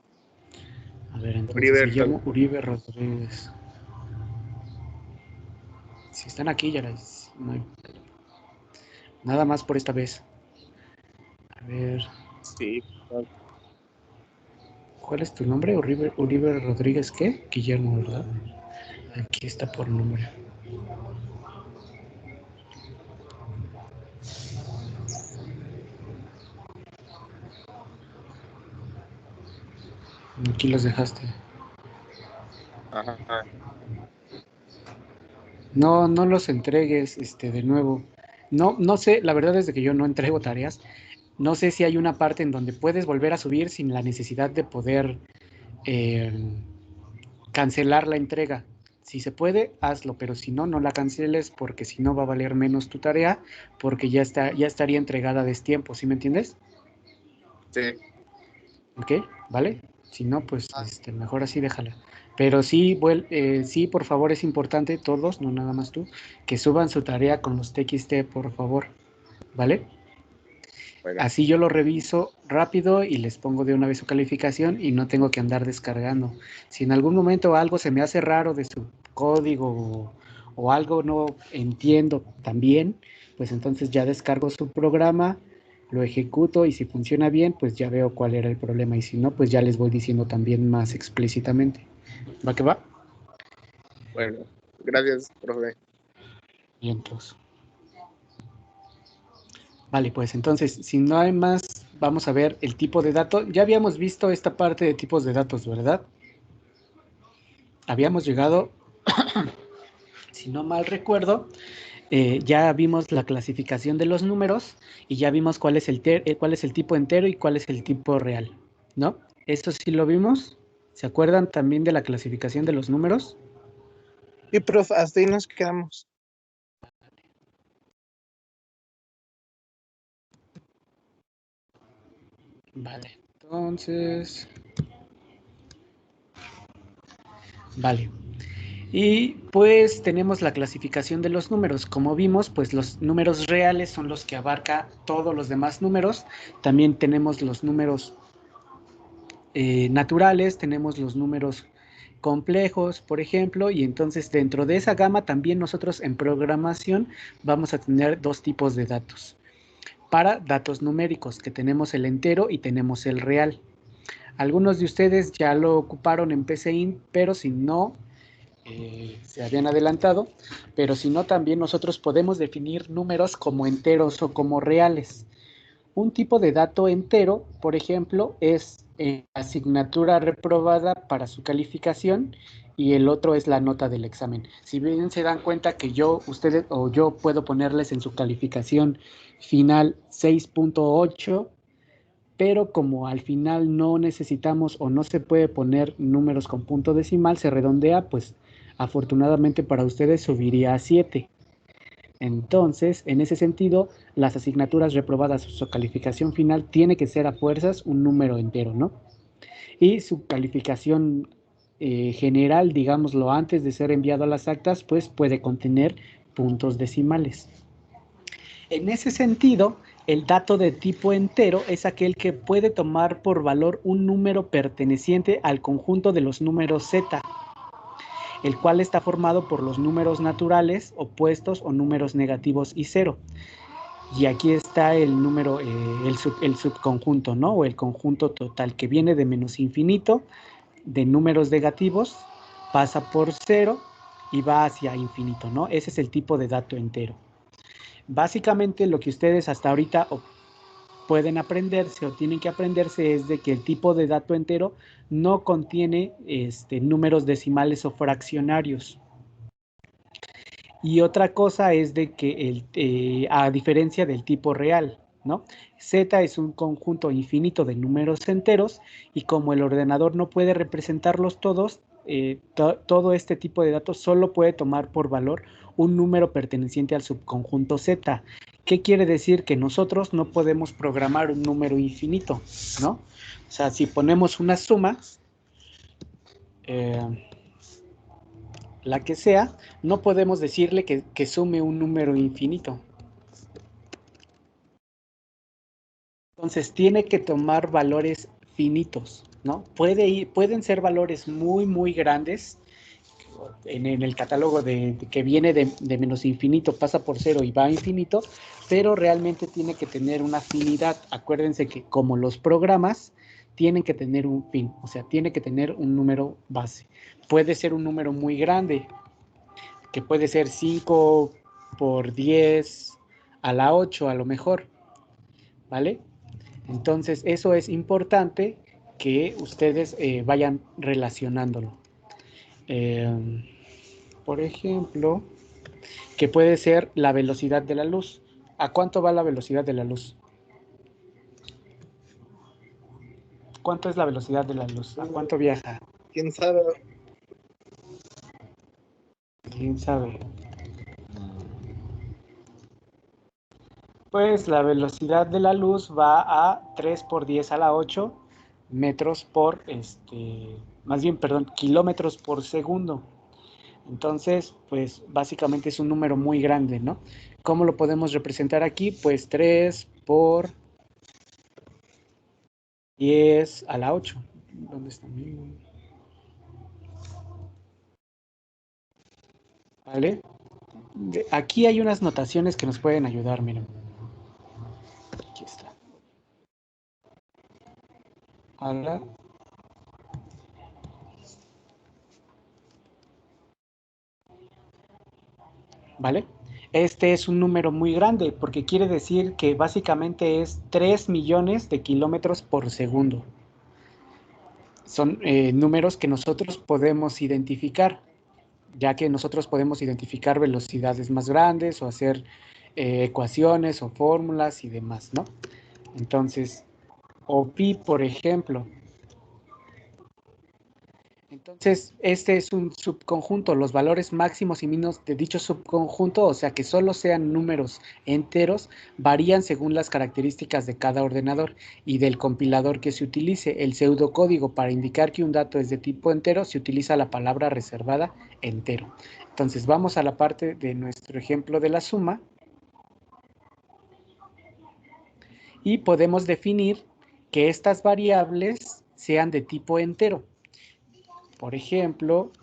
A ver, entonces, Uribe, Guillermo Uribe Rodríguez. Si están aquí, ya las... No hay... Nada más por esta vez. A ver, sí. ¿cuál es tu nombre? Uribe Rodríguez, ¿qué? Guillermo, ¿verdad? Aquí está por nombre. Aquí los dejaste. Ajá. No los entregues, de nuevo. No sé, la verdad es de que yo no entrego tareas. No sé si hay una parte en donde puedes volver a subir sin la necesidad de poder eh, cancelar la entrega. Si se puede, hazlo, pero si no, no la canceles porque si no va a valer menos tu tarea porque ya estaría entregada a destiempo, ¿sí me entiendes? Sí. ¿Ok? ¿Vale? Si no, pues mejor así déjala. Pero sí, sí, por favor, es importante, todos, no nada más tú, que suban su tarea con los TXT, por favor. ¿Vale? Bueno. Así yo lo reviso rápido y les pongo de una vez su calificación y no tengo que andar descargando. Si en algún momento algo se me hace raro de su código o algo no entiendo también, pues entonces ya descargo su programa, lo ejecuto y si funciona bien, pues ya veo cuál era el problema y si no, pues ya les voy diciendo también más explícitamente. ¿Va que va? Bueno, gracias, profe. Y entonces. Vale, pues entonces, si no hay más, vamos a ver el tipo de dato. Ya habíamos visto esta parte de tipos de datos, ¿verdad? Habíamos llegado, si no mal recuerdo, ya vimos la clasificación de los números y ya vimos cuál es el tipo entero y cuál es el tipo real, ¿no? Esto sí lo vimos. ¿Se acuerdan también de la clasificación de los números? Y profe, hasta ahí nos quedamos. Vale, entonces... Vale. Y pues tenemos la clasificación de los números. Como vimos, pues los números reales son los que abarca todos los demás números. También tenemos los números naturales, tenemos los números complejos, por ejemplo, y entonces dentro de esa gama también nosotros en programación vamos a tener dos tipos de datos. Para datos numéricos, que tenemos el entero y tenemos el real. Algunos de ustedes ya lo ocuparon en PCInt, pero si no se habían adelantado, pero si no también nosotros podemos definir números como enteros o como reales. Un tipo de dato entero, por ejemplo, es asignatura reprobada para su calificación y el otro es la nota del examen. Si bien se dan cuenta que ustedes o yo puedo ponerles en su calificación final 6.8, pero como al final no necesitamos o no se puede poner números con punto decimal, se redondea, pues afortunadamente para ustedes subiría a 7. Entonces, en ese sentido, las asignaturas reprobadas, su calificación final tiene que ser a fuerzas un número entero, ¿no? Y su calificación general, digámoslo, antes de ser enviado a las actas, pues puede contener puntos decimales. En ese sentido, el dato de tipo entero es aquel que puede tomar por valor un número perteneciente al conjunto de los números z, el cual está formado por los números naturales, opuestos o números negativos y cero. Y aquí está el número, el subconjunto, ¿no? O el conjunto total, que viene de menos infinito, de números negativos, pasa por cero y va hacia infinito, ¿no? Ese es el tipo de dato entero. Básicamente lo que ustedes hasta ahorita pueden aprenderse o tienen que aprenderse es de que el tipo de dato entero no contiene números decimales o fraccionarios. Y otra cosa es de que a diferencia del tipo real, ¿no? Z es un conjunto infinito de números enteros y como el ordenador no puede representarlos todos, todo este tipo de datos solo puede tomar por valor un número perteneciente al subconjunto Z. ¿Qué quiere decir? Que nosotros no podemos programar un número infinito, ¿no? O sea, si ponemos una suma, la que sea, no podemos decirle que sume un número infinito. Entonces, tiene que tomar valores finitos, ¿no? Pueden ser valores muy, muy grandes. En el catálogo que viene de menos infinito, pasa por cero y va a infinito, pero realmente tiene que tener una finidad. Acuérdense que como los programas, tienen que tener un fin, o sea, tiene que tener un número base. Puede ser un número muy grande, que puede ser 5 por 10 a la 8 a lo mejor, ¿vale? Entonces, eso es importante que ustedes vayan relacionándolo. Por ejemplo, que puede ser la velocidad de la luz. ¿A cuánto va la velocidad de la luz? ¿Cuánto es la velocidad de la luz? ¿A cuánto viaja? ¿Quién sabe? ¿Quién sabe? Pues la velocidad de la luz va a 3 por 10 a la 8 metros por, más bien, perdón, kilómetros por segundo. Entonces, pues básicamente es un número muy grande, ¿no? ¿Cómo lo podemos representar aquí? Pues 3 por 10 a la 8. ¿Dónde está mi? ¿Vale? Aquí hay unas notaciones que nos pueden ayudar, miren. Aquí está. Ahora. ¿Vale? Este es un número muy grande porque quiere decir que básicamente es 3 millones de kilómetros por segundo. Son números que nosotros podemos identificar, ya que nosotros podemos identificar velocidades más grandes o hacer ecuaciones o fórmulas y demás, ¿no? Entonces, o pi, por ejemplo. Entonces, este es un subconjunto. Los valores máximos y mínimos de dicho subconjunto, o sea que solo sean números enteros, varían según las características de cada ordenador y del compilador que se utilice. El pseudocódigo para indicar que un dato es de tipo entero se utiliza la palabra reservada entero. Entonces, vamos a la parte de nuestro ejemplo de la suma y podemos definir que estas variables sean de tipo entero. Por ejemplo,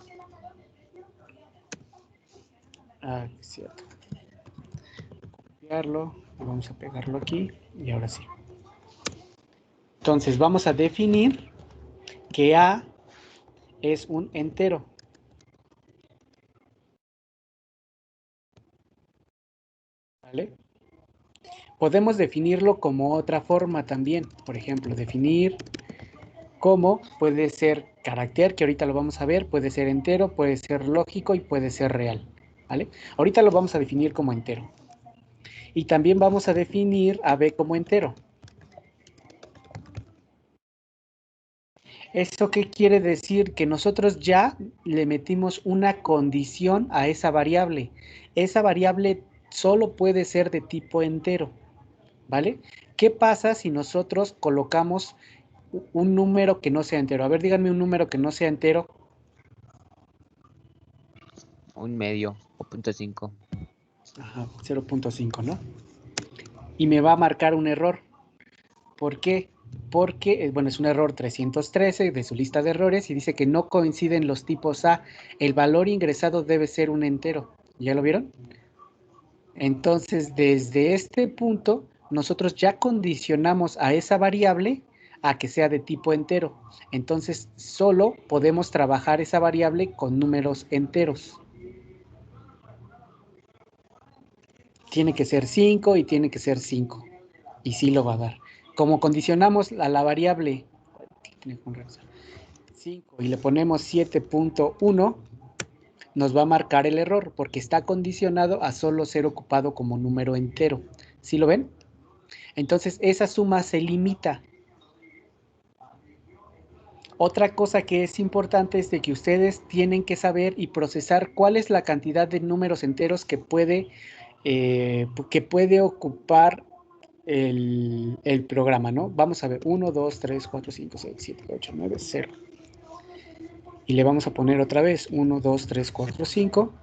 es cierto. Copiarlo, vamos a pegarlo aquí y ahora sí. Entonces vamos a definir que A es un entero. ¿Vale? Podemos definirlo como otra forma también. Por ejemplo, definir como puede ser carácter, que ahorita lo vamos a ver, puede ser entero, puede ser lógico y puede ser real, ¿vale? Ahorita lo vamos a definir como entero. Y también vamos a definir a b como entero. ¿Eso qué quiere decir? Que nosotros ya le metimos una condición a esa variable. Esa variable solo puede ser de tipo entero, ¿vale? ¿Qué pasa si nosotros colocamos un número que no sea entero? A ver, díganme un número que no sea entero. Un medio o 0.5. Ajá, 0.5, ¿no? Y me va a marcar un error. ¿Por qué? Porque, bueno, es un error 313 de su lista de errores y dice que no coinciden los tipos A. El valor ingresado debe ser un entero. ¿Ya lo vieron? Entonces, desde este punto, nosotros ya condicionamos a esa variable a que sea de tipo entero. Entonces, solo podemos trabajar esa variable con números enteros. Tiene que ser 5 y tiene que ser 5. Y sí lo va a dar. Como condicionamos a la variable 5 y le ponemos 7.1, nos va a marcar el error porque está condicionado a solo ser ocupado como número entero. ¿Sí lo ven? Entonces esa suma se limita. Otra cosa que es importante es de que ustedes tienen que saber y procesar cuál es la cantidad de números enteros que puede ocupar el programa, ¿no? Vamos a ver, 1, 2, 3, 4, 5, 6, 7, 8, 9, 0. Y le vamos a poner otra vez 1, 2, 3, 4, 5.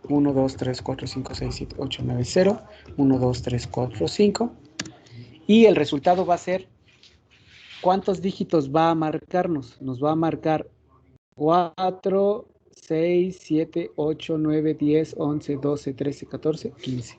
1, 2, 3, 4, 5, 6, 7, 8, 9, 0. 1, 2, 3, 4, 5. Y el resultado va a ser, ¿cuántos dígitos va a marcarnos? Nos va a marcar 4, 6, 7, 8, 9, 10, 11, 12, 13, 14, 15.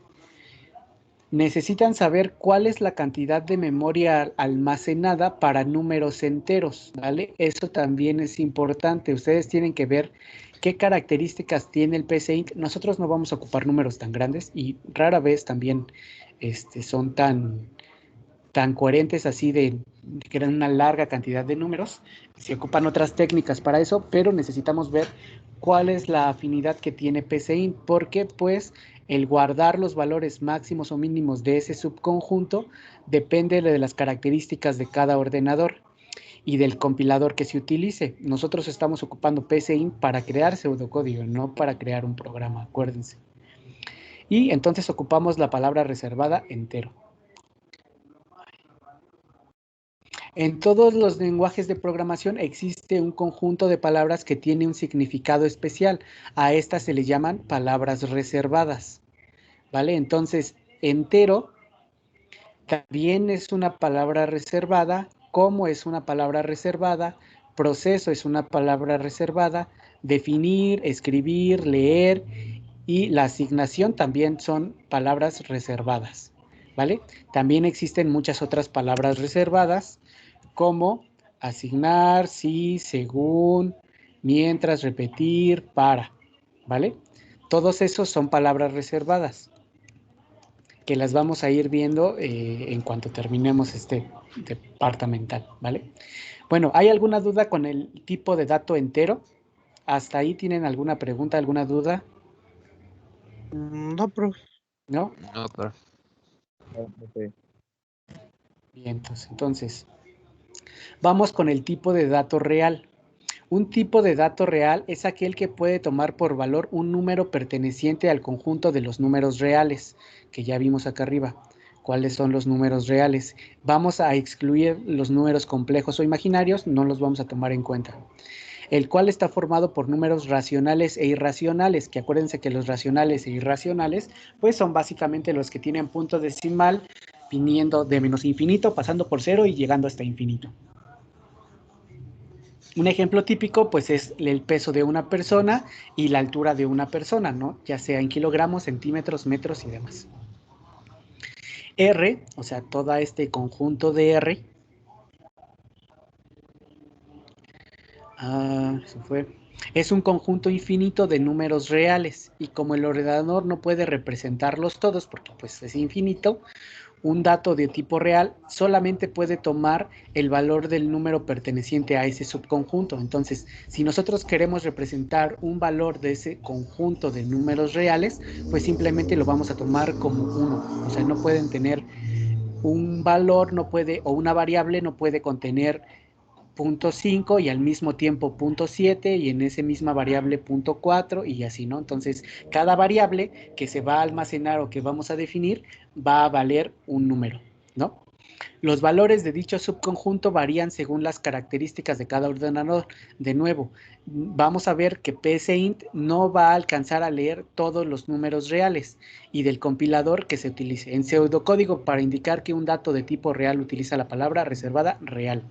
Necesitan saber cuál es la cantidad de memoria almacenada para números enteros, ¿vale? Eso también es importante. Ustedes tienen que ver qué características tiene el PCInt. Nosotros no vamos a ocupar números tan grandes y rara vez también son tan coherentes así de que eran una larga cantidad de números. Se ocupan otras técnicas para eso, pero necesitamos ver cuál es la afinidad que tiene PCInt, porque pues el guardar los valores máximos o mínimos de ese subconjunto depende de las características de cada ordenador y del compilador que se utilice. Nosotros estamos ocupando PCInt para crear pseudocódigo, no para crear un programa, acuérdense. Y entonces ocupamos la palabra reservada entero. En todos los lenguajes de programación existe un conjunto de palabras que tiene un significado especial. A estas se les llaman palabras reservadas, ¿vale? Entonces, entero también es una palabra reservada, como es una palabra reservada, proceso es una palabra reservada, definir, escribir, leer y la asignación también son palabras reservadas, ¿vale? También existen muchas otras palabras reservadas, como asignar, sí, según, mientras, repetir, para, ¿vale? Todos esos son palabras reservadas, que las vamos a ir viendo en cuanto terminemos este departamental, ¿vale? Bueno, ¿hay alguna duda con el tipo de dato entero? ¿Hasta ahí tienen alguna pregunta, alguna duda? No, profe. ¿No? No, pero Bien, entonces, vamos con el tipo de dato real. Un tipo de dato real es aquel que puede tomar por valor un número perteneciente al conjunto de los números reales, que ya vimos acá arriba. ¿Cuáles son los números reales? Vamos a excluir los números complejos o imaginarios, no los vamos a tomar en cuenta. El cual está formado por números racionales e irracionales, que acuérdense que los racionales e irracionales, pues son básicamente los que tienen punto decimal viniendo de menos infinito, pasando por cero y llegando hasta infinito. Un ejemplo típico, pues, es el peso de una persona y la altura de una persona, ¿no? Ya sea en kilogramos, centímetros, metros y demás. R, o sea, todo este conjunto de R. Se fue. Es un conjunto infinito de números reales y como el ordenador no puede representarlos todos porque pues es infinito, un dato de tipo real solamente puede tomar el valor del número perteneciente a ese subconjunto. Entonces, si nosotros queremos representar un valor de ese conjunto de números reales, pues simplemente lo vamos a tomar como 1. O sea, no pueden tener un valor, no puede, o una variable no puede contener 0.5 y al mismo tiempo 0.7 y en esa misma variable 0.4 y así, ¿no? Entonces, cada variable que se va a almacenar o que vamos a definir va a valer un número, ¿no? Los valores de dicho subconjunto varían según las características de cada ordenador. De nuevo, vamos a ver que PSINT no va a alcanzar a leer todos los números reales y del compilador que se utilice. En pseudocódigo, para indicar que un dato de tipo real utiliza la palabra reservada real.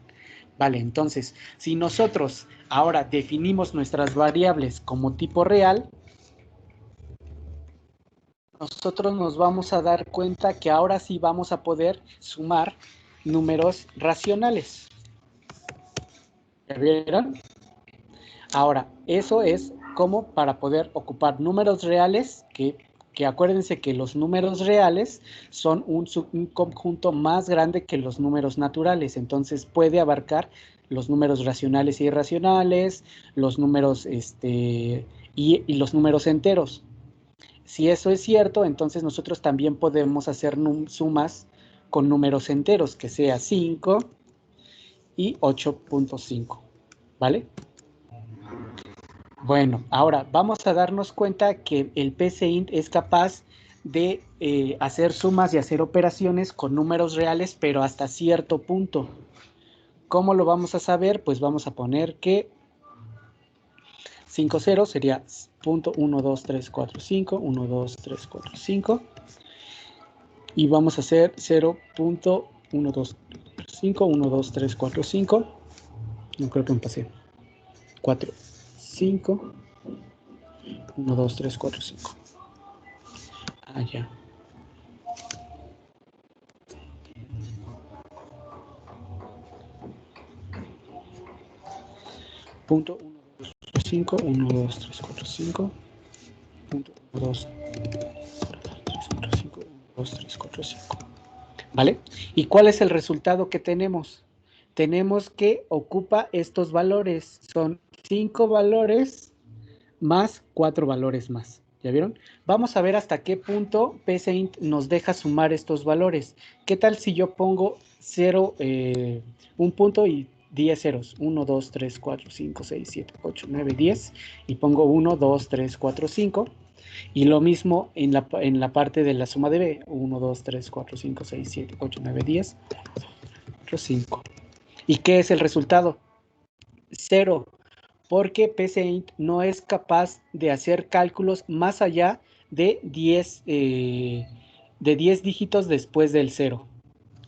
Vale, entonces, si nosotros ahora definimos nuestras variables como tipo real, nosotros nos vamos a dar cuenta que ahora sí vamos a poder sumar números racionales. ¿Ya vieron? Ahora, eso es como para poder ocupar números reales, que acuérdense que los números reales son un conjunto más grande que los números naturales, entonces puede abarcar los números racionales e irracionales, los números y los números enteros. Si eso es cierto, entonces nosotros también podemos hacer sumas con números enteros, que sea 5 y 8.5, ¿vale? Bueno, ahora vamos a darnos cuenta que el PSINT es capaz de hacer sumas y hacer operaciones con números reales, pero hasta cierto punto. ¿Cómo lo vamos a saber? Pues vamos a poner que 5, 0 sería 1, 2, 3, 4, 5, 1, 2, 3, 4, 5. Y vamos a hacer 0.1, 2, 5, 1, 2, 3, 4, 5. No creo que me pasé. 4, 5. 1, 2, 3, 4, 5. Ah, ya. Punto 1, 2, 5, 1, 2, 3, 4, 5. Punto 1, 2, 3, 4, 5, 1, 2, 3, 4, 5. ¿Vale? ¿Y cuál es el resultado que tenemos? Tenemos que ocupa estos valores. Son 5 valores más 4 valores más. ¿Ya vieron? Vamos a ver hasta qué punto PSINT nos deja sumar estos valores. ¿Qué tal si yo pongo 0, un punto y 10 ceros? 1, 2, 3, 4, 5, 6, 7, 8, 9, 10. Y pongo 1, 2, 3, 4, 5. Y lo mismo en la parte de la suma de B. 1, 2, 3, 4, 5, 6, 7, 8, 9, 10. 4, 5. ¿Y qué es el resultado? 0. Porque PSINT no es capaz de hacer cálculos más allá de 10 dígitos después del 0,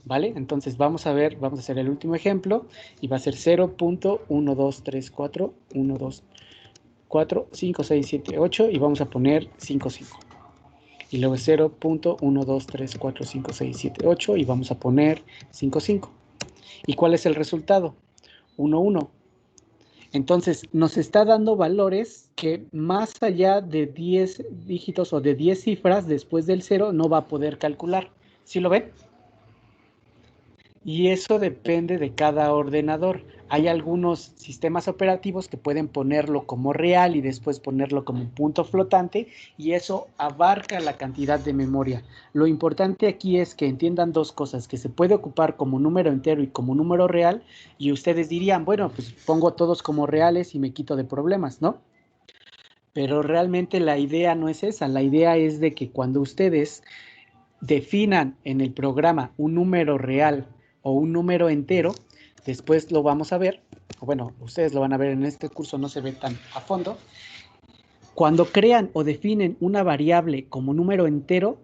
¿vale? Entonces vamos a ver, vamos a hacer el último ejemplo y va a ser 0.1234, 1, 2, 4, 5, 6, 7, 8 y vamos a poner 5, 5. Y luego 0.1234, 5, 6, 7, 8 y vamos a poner 5, 5. ¿Y cuál es el resultado? 1, 1. Entonces, nos está dando valores que más allá de 10 dígitos o de 10 cifras después del 0 no va a poder calcular. ¿Sí lo ven? Y eso depende de cada ordenador. Hay algunos sistemas operativos que pueden ponerlo como real y después ponerlo como un punto flotante y eso abarca la cantidad de memoria. Lo importante aquí es que entiendan dos cosas, que se puede ocupar como número entero y como número real y ustedes dirían, bueno, pues pongo todos como reales y me quito de problemas, ¿no? Pero realmente la idea no es esa, la idea es de que cuando ustedes definan en el programa un número real o un número entero, después lo vamos a ver, o bueno, ustedes lo van a ver en este curso, no se ve tan a fondo. Cuando crean o definen una variable como número entero,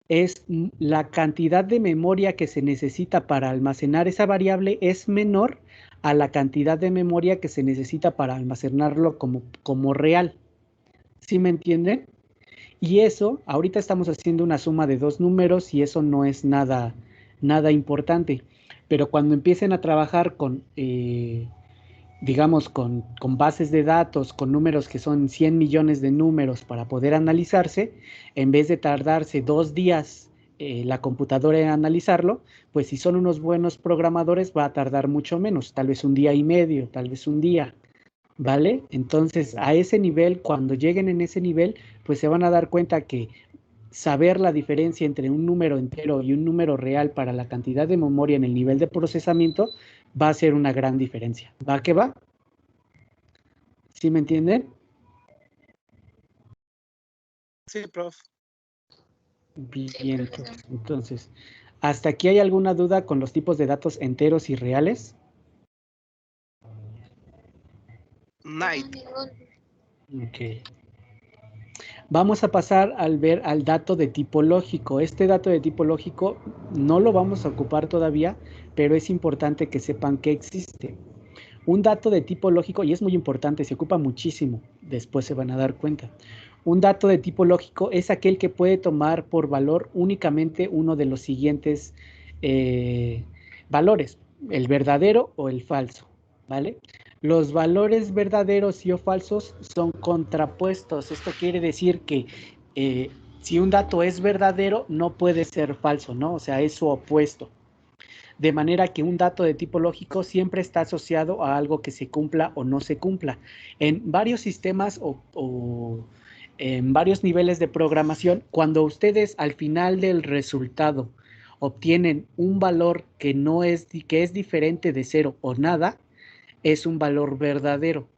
es la cantidad de memoria que se necesita para almacenar esa variable es menor a la cantidad de memoria que se necesita para almacenarlo como real. ¿Sí me entienden? Y eso, ahorita estamos haciendo una suma de dos números y eso no es nada importante. Pero cuando empiecen a trabajar con digamos, con bases de datos, con números que son 100 millones de números para poder analizarse, en vez de tardarse 2 días la computadora en analizarlo, pues si son unos buenos programadores va a tardar mucho menos, tal vez un día y medio, tal vez un día, ¿vale? Entonces, a ese nivel, cuando lleguen en ese nivel, pues se van a dar cuenta que saber la diferencia entre un número entero y un número real para la cantidad de memoria en el nivel de procesamiento va a ser una gran diferencia. ¿Va que va? ¿Sí me entienden? Sí, prof. Bien, entonces, ¿hasta aquí hay alguna duda con los tipos de datos enteros y reales? Night. Ok. Vamos a pasar al dato de tipo lógico. Este dato de tipo lógico no lo vamos a ocupar todavía, pero es importante que sepan que existe. Un dato de tipo lógico, y es muy importante, se ocupa muchísimo, después se van a dar cuenta. Un dato de tipo lógico es aquel que puede tomar por valor únicamente uno de los siguientes valores, el verdadero o el falso, ¿vale? Los valores verdaderos y o falsos son contrapuestos. Esto quiere decir que si un dato es verdadero, no puede ser falso, ¿no? O sea, es su opuesto. De manera que un dato de tipo lógico siempre está asociado a algo que se cumpla o no se cumpla. En varios sistemas o en varios niveles de programación, cuando ustedes al final del resultado obtienen un valor que es diferente de 0 o nada, es un valor verdadero.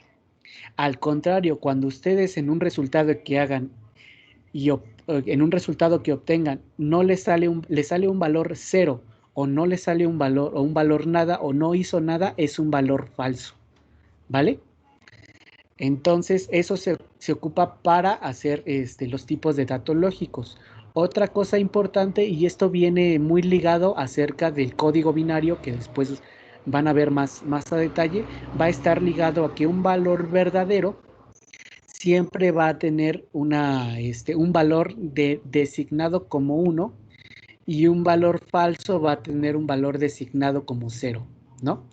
Al contrario, cuando ustedes en un resultado que hagan en un resultado que obtengan no les sale un valor 0 o no le sale un valor nada o no hizo nada, es un valor falso, ¿vale? Entonces eso se ocupa para hacer los tipos de datos lógicos. Otra cosa importante, y esto viene muy ligado acerca del código binario, que después van a ver más a detalle, va a estar ligado a que un valor verdadero siempre va a tener un valor designado como 1 y un valor falso va a tener un valor designado como 0, ¿no?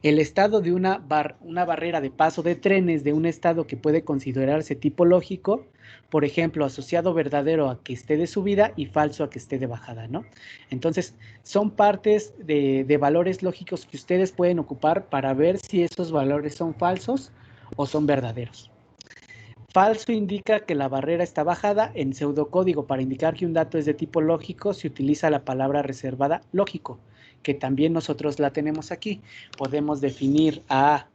El estado de una barrera de paso de trenes de un estado que puede considerarse tipo lógico, por ejemplo, asociado verdadero a que esté de subida y falso a que esté de bajada, ¿no? Entonces, son partes de valores lógicos que ustedes pueden ocupar para ver si esos valores son falsos o son verdaderos. Falso indica que la barrera está bajada. En pseudocódigo, para indicar que un dato es de tipo lógico, se utiliza la palabra reservada lógico, que también nosotros la tenemos aquí. Podemos definir A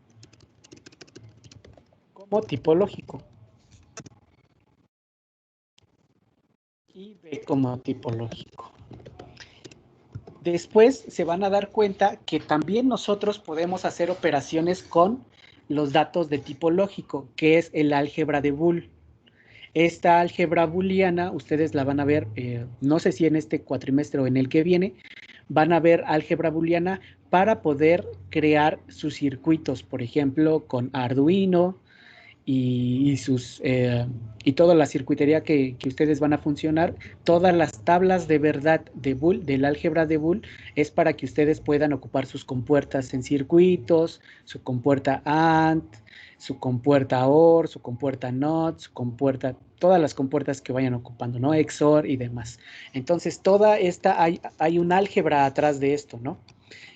como tipo lógico y B como tipo lógico. Después se van a dar cuenta que también nosotros podemos hacer operaciones con los datos de tipo lógico, que es el álgebra de Boole. Esta álgebra booleana, ustedes la van a ver, no sé si en este cuatrimestre o en el que viene, van a ver álgebra booleana para poder crear sus circuitos, por ejemplo, con Arduino y toda la circuitería que ustedes van a funcionar. Todas las tablas de verdad de Boole, del álgebra de Boole, es para que ustedes puedan ocupar sus compuertas en circuitos, su compuerta AND, su compuerta OR, su compuerta NOT, su compuerta, todas las compuertas que vayan ocupando, ¿no? XOR y demás. Entonces, toda esta, hay un álgebra atrás de esto, ¿no?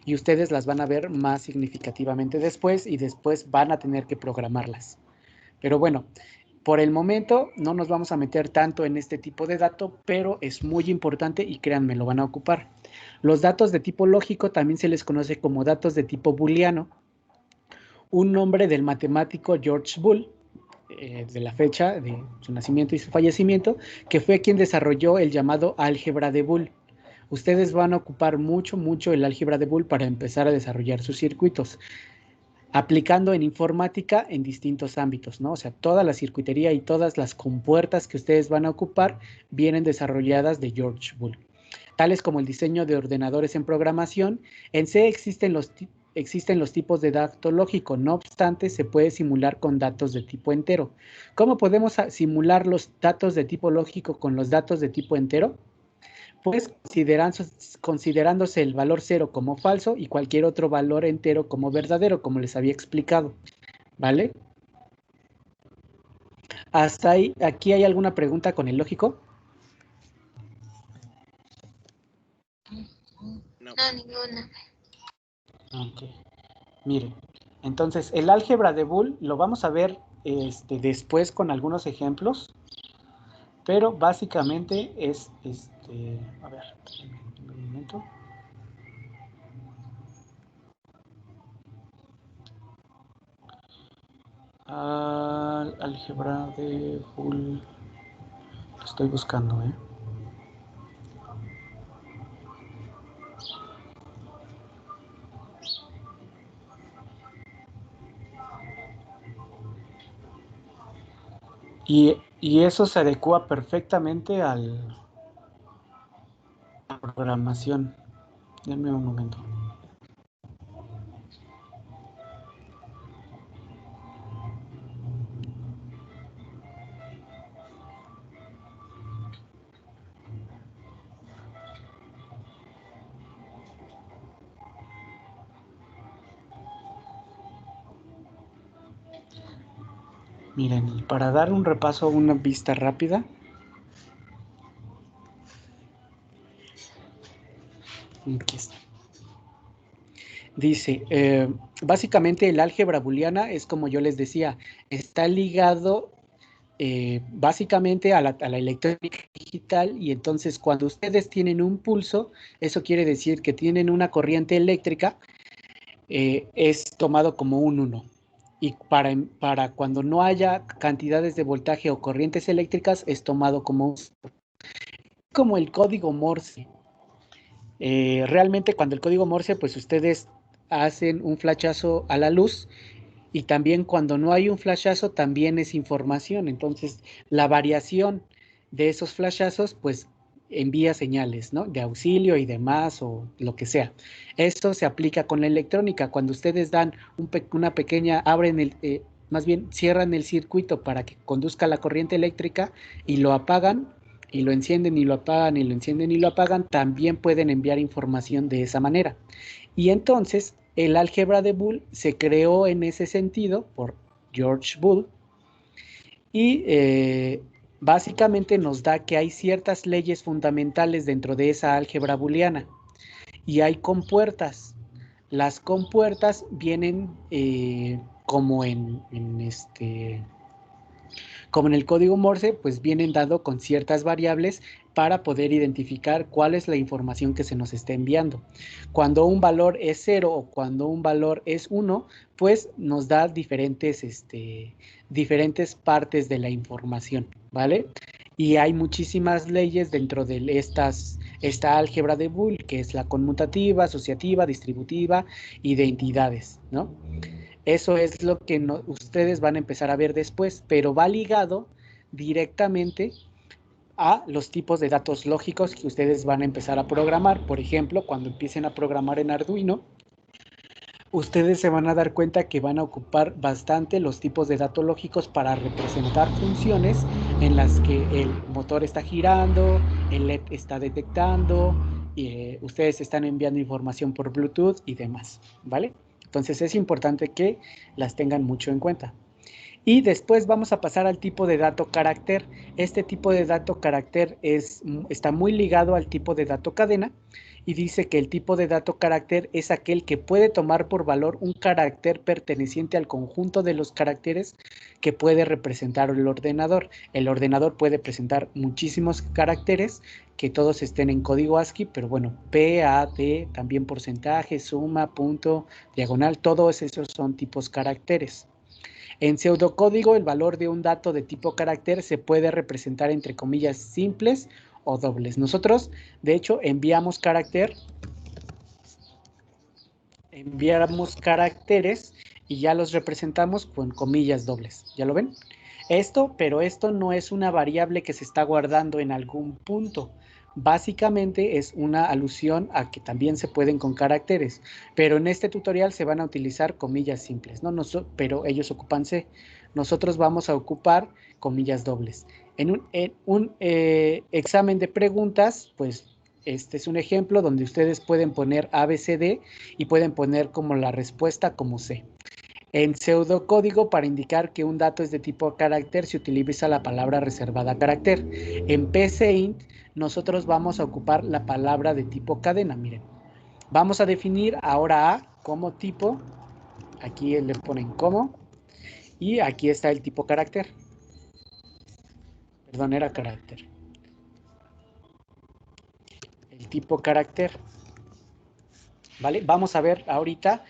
Y ustedes las van a ver más significativamente después y después van a tener que programarlas. Pero bueno, por el momento no nos vamos a meter tanto en este tipo de dato, pero es muy importante y créanme, lo van a ocupar. Los datos de tipo lógico también se les conoce como datos de tipo booleano. Un nombre del matemático George Boole, de la fecha de su nacimiento y su fallecimiento, que fue quien desarrolló el llamado álgebra de Boole. Ustedes van a ocupar mucho el álgebra de Boole para empezar a desarrollar sus circuitos, aplicando en informática en distintos ámbitos, ¿no? O sea, toda la circuitería y todas las compuertas que ustedes van a ocupar vienen desarrolladas de George Boole. Tales como el diseño de ordenadores en programación. En C existen los tipos de dato lógico, no obstante, se puede simular con datos de tipo entero. ¿Cómo podemos simular los datos de tipo lógico con los datos de tipo entero? pues considerándose el valor 0 como falso y cualquier otro valor entero como verdadero, como les había explicado, ¿vale? Hasta ahí, ¿aquí hay alguna pregunta con el lógico? No, ninguna. Ok. Miren, entonces el álgebra de Boole lo vamos a ver después con algunos ejemplos, pero básicamente es, a ver, un momento. Álgebra de Boole, lo estoy buscando, ¿eh? Y eso se adecua perfectamente a la programación. Denme un momento. Miren, para dar un repaso, una vista rápida. Aquí está. Dice, básicamente el álgebra booleana es como yo les decía, está ligado básicamente a la electrónica digital, y entonces cuando ustedes tienen un pulso, eso quiere decir que tienen una corriente eléctrica, es tomado como un 1. Y para cuando no haya cantidades de voltaje o corrientes eléctricas, es tomado como el código Morse. Realmente cuando el código Morse, pues ustedes hacen un flashazo a la luz, y también cuando no hay un flashazo también es información. Entonces la variación de esos flashazos pues envía señales, ¿no?, de auxilio y demás, o lo que sea. Esto se aplica con la electrónica. Cuando ustedes dan una pequeña, más bien cierran el circuito para que conduzca la corriente eléctrica y lo apagan y lo encienden y lo apagan y lo encienden y lo apagan, también pueden enviar información de esa manera. Y entonces el álgebra de Boole se creó en ese sentido por George Boole, y básicamente nos da que hay ciertas leyes fundamentales dentro de esa álgebra booleana, y hay compuertas. Las compuertas vienen como como en el código Morse, pues vienen dado con ciertas variables para poder identificar cuál es la información que se nos está enviando. Cuando un valor es 0 o cuando un valor es 1, pues nos da diferentes partes de la información, ¿vale? Y hay muchísimas leyes dentro de esta álgebra de Boole, que es la conmutativa, asociativa, distributiva y de entidades, ¿no? Eso es lo que ustedes van a empezar a ver después, pero va ligado directamente a los tipos de datos lógicos que ustedes van a empezar a programar. Por ejemplo, cuando empiecen a programar en Arduino, ustedes se van a dar cuenta que van a ocupar bastante los tipos de datos lógicos para representar funciones en las que el motor está girando, el LED está detectando, y ustedes están enviando información por Bluetooth y demás, ¿vale? Entonces es importante que las tengan mucho en cuenta. Y después vamos a pasar al tipo de dato carácter. Este tipo de dato carácter está muy ligado al tipo de dato cadena, y dice que el tipo de dato carácter es aquel que puede tomar por valor un carácter perteneciente al conjunto de los caracteres que puede representar el ordenador. El ordenador puede presentar muchísimos caracteres que todos estén en código ASCII, pero bueno, P, A, D, también porcentaje, suma, punto, diagonal, todos esos son tipos caracteres. En pseudocódigo, el valor de un dato de tipo carácter se puede representar entre comillas simples o dobles. Nosotros, de hecho, enviamos caracteres y ya los representamos con comillas dobles. ¿Ya lo ven? Pero esto no es una variable que se está guardando en algún punto. Básicamente es una alusión a que también se pueden con caracteres, pero en este tutorial se van a utilizar comillas simples, ¿no? Pero ellos ocupan C. Nosotros vamos a ocupar comillas dobles. En un examen de preguntas, pues este es un ejemplo donde ustedes pueden poner ABCD y pueden poner como la respuesta como C. En pseudocódigo, para indicar que un dato es de tipo carácter, se utiliza la palabra reservada carácter. En PCInt, nosotros vamos a ocupar la palabra de tipo cadena. Miren, vamos a definir ahora A como tipo. Aquí le ponen como. Y aquí está el tipo carácter. Perdón, era carácter. El tipo carácter. ¿Vale? Vamos a ver ahorita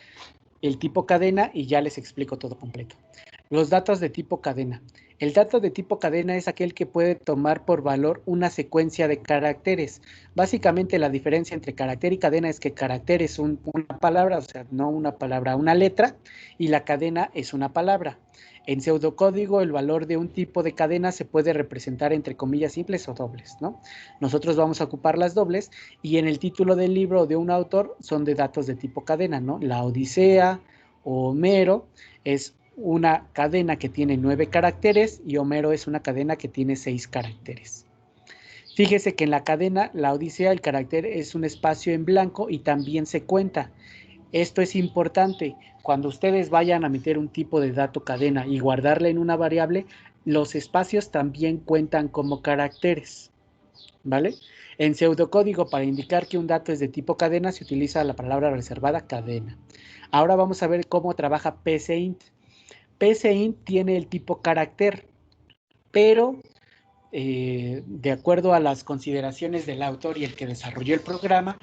el tipo cadena y ya les explico todo completo. Los datos de tipo cadena. El dato de tipo cadena es aquel que puede tomar por valor una secuencia de caracteres. Básicamente la diferencia entre carácter y cadena es que carácter es una palabra, o sea, no una palabra, una letra, y la cadena es una palabra. En pseudocódigo, el valor de un tipo de cadena se puede representar entre comillas simples o dobles, ¿no? Nosotros vamos a ocupar las dobles y en el título del libro de un autor son de datos de tipo cadena, ¿no? La Odisea o Homero es una cadena que tiene 9 caracteres y Homero es una cadena que tiene 6 caracteres. Fíjese que en la cadena, la Odisea, el carácter es un espacio en blanco y también se cuenta. Esto es importante. Cuando ustedes vayan a meter un tipo de dato cadena y guardarla en una variable, los espacios también cuentan como caracteres, ¿vale? En pseudocódigo, para indicar que un dato es de tipo cadena, se utiliza la palabra reservada cadena. Ahora vamos a ver cómo trabaja PCInt. PCInt tiene el tipo carácter, pero de acuerdo a las consideraciones del autor y el que desarrolló el programa,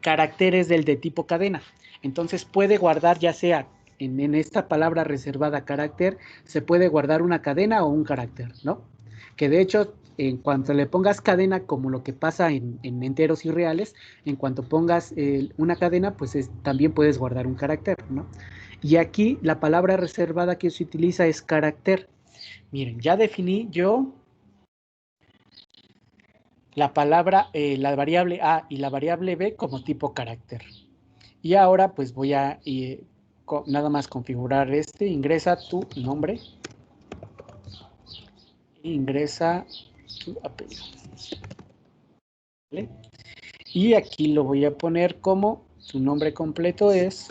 carácter es del de tipo cadena. Entonces puede guardar ya sea en esta palabra reservada carácter, se puede guardar una cadena o un carácter, ¿no? Que de hecho, en cuanto le pongas cadena, como lo que pasa en enteros y reales, en cuanto pongas una cadena, pues también puedes guardar un carácter, ¿no? Y aquí la palabra reservada que se utiliza es carácter. Miren, ya definí yo la palabra, la variable A y la variable B como tipo carácter. Y ahora pues voy a nada más configurar ingresa tu nombre, ingresa tu apellido. ¿Vale? Y aquí lo voy a poner como su nombre completo es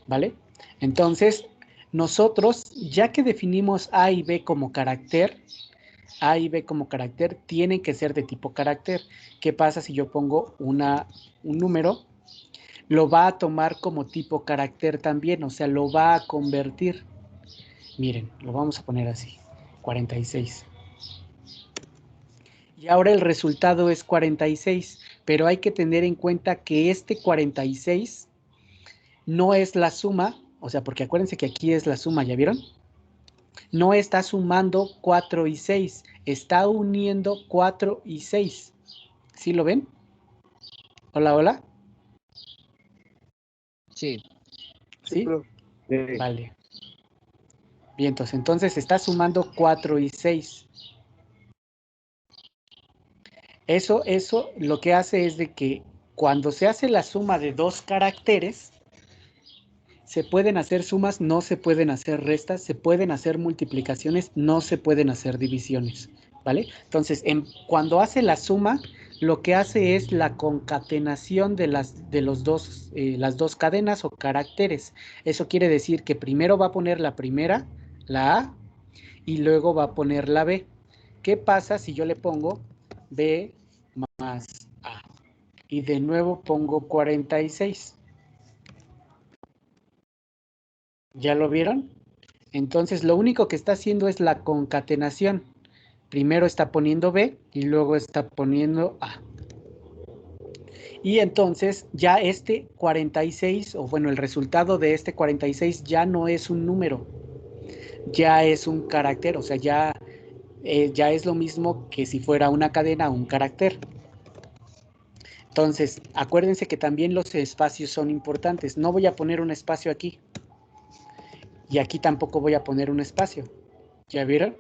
¿vale? Entonces, nosotros, ya que definimos A y B como carácter, A y B como carácter tienen que ser de tipo carácter. ¿Qué pasa si yo pongo un número? Lo va a tomar como tipo carácter también, o sea, lo va a convertir. Miren, lo vamos a poner así, 46. Y ahora el resultado es 46, pero hay que tener en cuenta que este 46 no es la suma, o sea, porque acuérdense que aquí es la suma, ¿ya vieron? No está sumando 4 y 6, está uniendo 4 y 6. ¿Sí lo ven? Hola, hola. Sí. ¿Sí? Vale. Bien, entonces está sumando 4 y 6. Eso lo que hace es de que cuando se hace la suma de dos caracteres, se pueden hacer sumas, no se pueden hacer restas, se pueden hacer multiplicaciones, no se pueden hacer divisiones, ¿vale? Entonces, cuando hace la suma, lo que hace es la concatenación de las dos cadenas o caracteres. Eso quiere decir que primero va a poner la primera, la A, y luego va a poner la B. ¿Qué pasa si yo le pongo B más A? Y de nuevo pongo 46. ¿Ya lo vieron? Entonces lo único que está haciendo es la concatenación. Primero está poniendo B y luego está poniendo A. Y entonces ya este 46, o bueno, el resultado de este 46 ya no es un número, ya es un carácter, o sea, ya es lo mismo que si fuera una cadena o un carácter. Entonces, acuérdense que también los espacios son importantes. No voy a poner un espacio aquí. Y aquí tampoco voy a poner un espacio. ¿Ya vieron?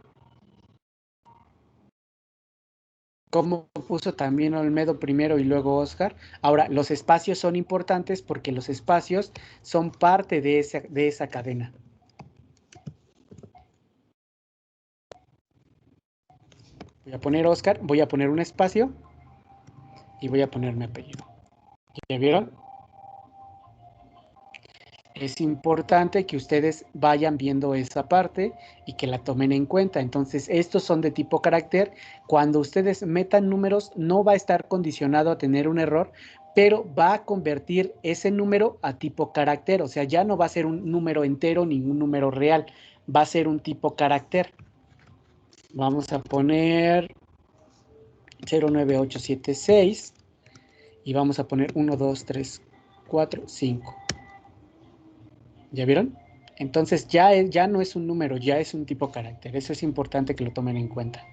Cómo puso también Olmedo primero y luego Oscar. Ahora, los espacios son importantes porque los espacios son parte de esa cadena. Voy a poner Oscar, voy a poner un espacio y voy a poner mi apellido. ¿Ya vieron? Es importante que ustedes vayan viendo esa parte y que la tomen en cuenta. Entonces, estos son de tipo carácter. Cuando ustedes metan números, no va a estar condicionado a tener un error, pero va a convertir ese número a tipo carácter. O sea, ya no va a ser un número entero ni un número real. Va a ser un tipo carácter. Vamos a poner 09876 y vamos a poner 1, 2, 3, 4, 5. ¿Ya vieron? Entonces ya no es un número, ya es un tipo carácter. Eso es importante que lo tomen en cuenta.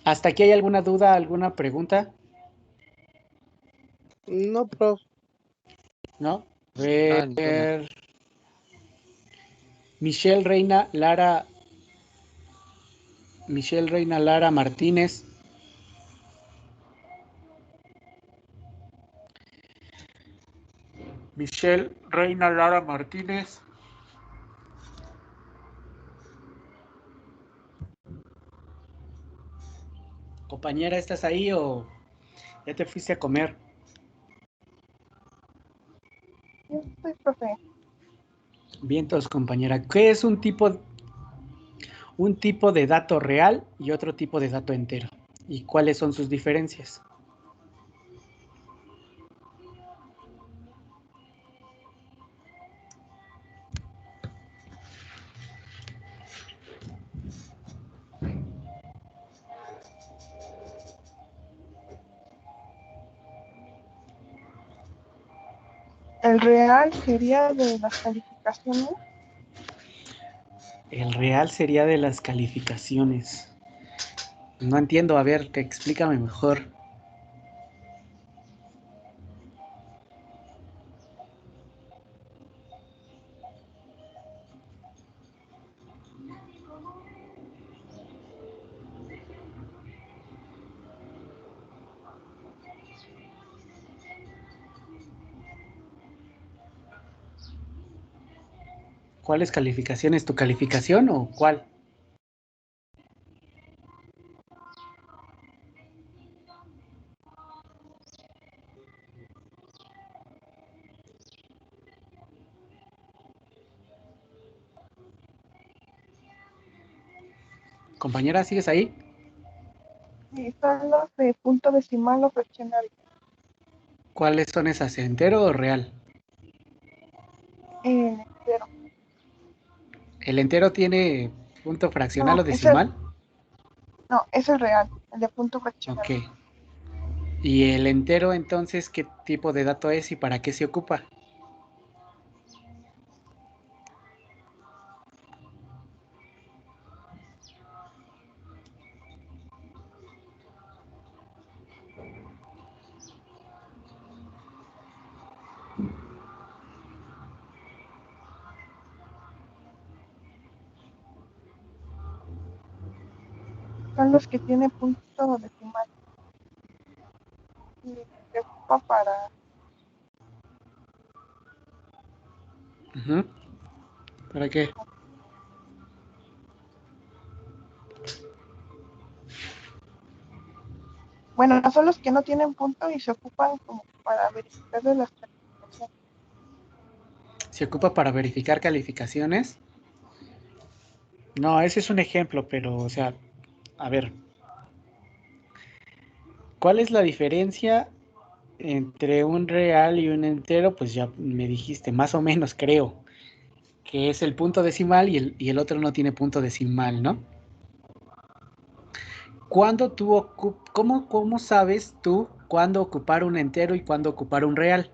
¿Hasta aquí hay alguna duda, alguna pregunta? No, prof. ¿No? A No, ninguna. ver. Michelle Reina Lara Martínez. Michelle Reina Lara Martínez. Compañera, ¿estás ahí o ya te fuiste a comer? Yo estoy, profe. Bien, entonces, compañera, ¿qué es un tipo de dato real y otro tipo de dato entero? ¿Y cuáles son sus diferencias? El real sería de las calificaciones. El real sería de las calificaciones. No entiendo, a ver, explícame mejor. ¿Cuáles calificaciones? ¿Tu calificación o cuál? Compañera, ¿sigues ahí? Y son los de punto decimal o fraccionario. ¿Cuáles son esas? ¿Entero o real? Entero. ¿El entero tiene punto fraccional No, o decimal? es el real, el de punto fraccionario. Ok. ¿Y el entero entonces qué tipo de dato es y para qué se ocupa? Son los que tienen punto decimal. Y se ocupa para... Uh-huh. ¿Para qué? Bueno, son los que no tienen punto y se ocupan como para verificar de las calificaciones. ¿Se ocupa para verificar calificaciones? No, ese es un ejemplo, pero, o sea, a ver. ¿Cuál es la diferencia entre un real y un entero? Pues ya me dijiste, más o menos creo, que es el punto decimal y el otro no tiene punto decimal, ¿no? ¿Cómo sabes tú cuándo ocupar un entero y cuándo ocupar un real?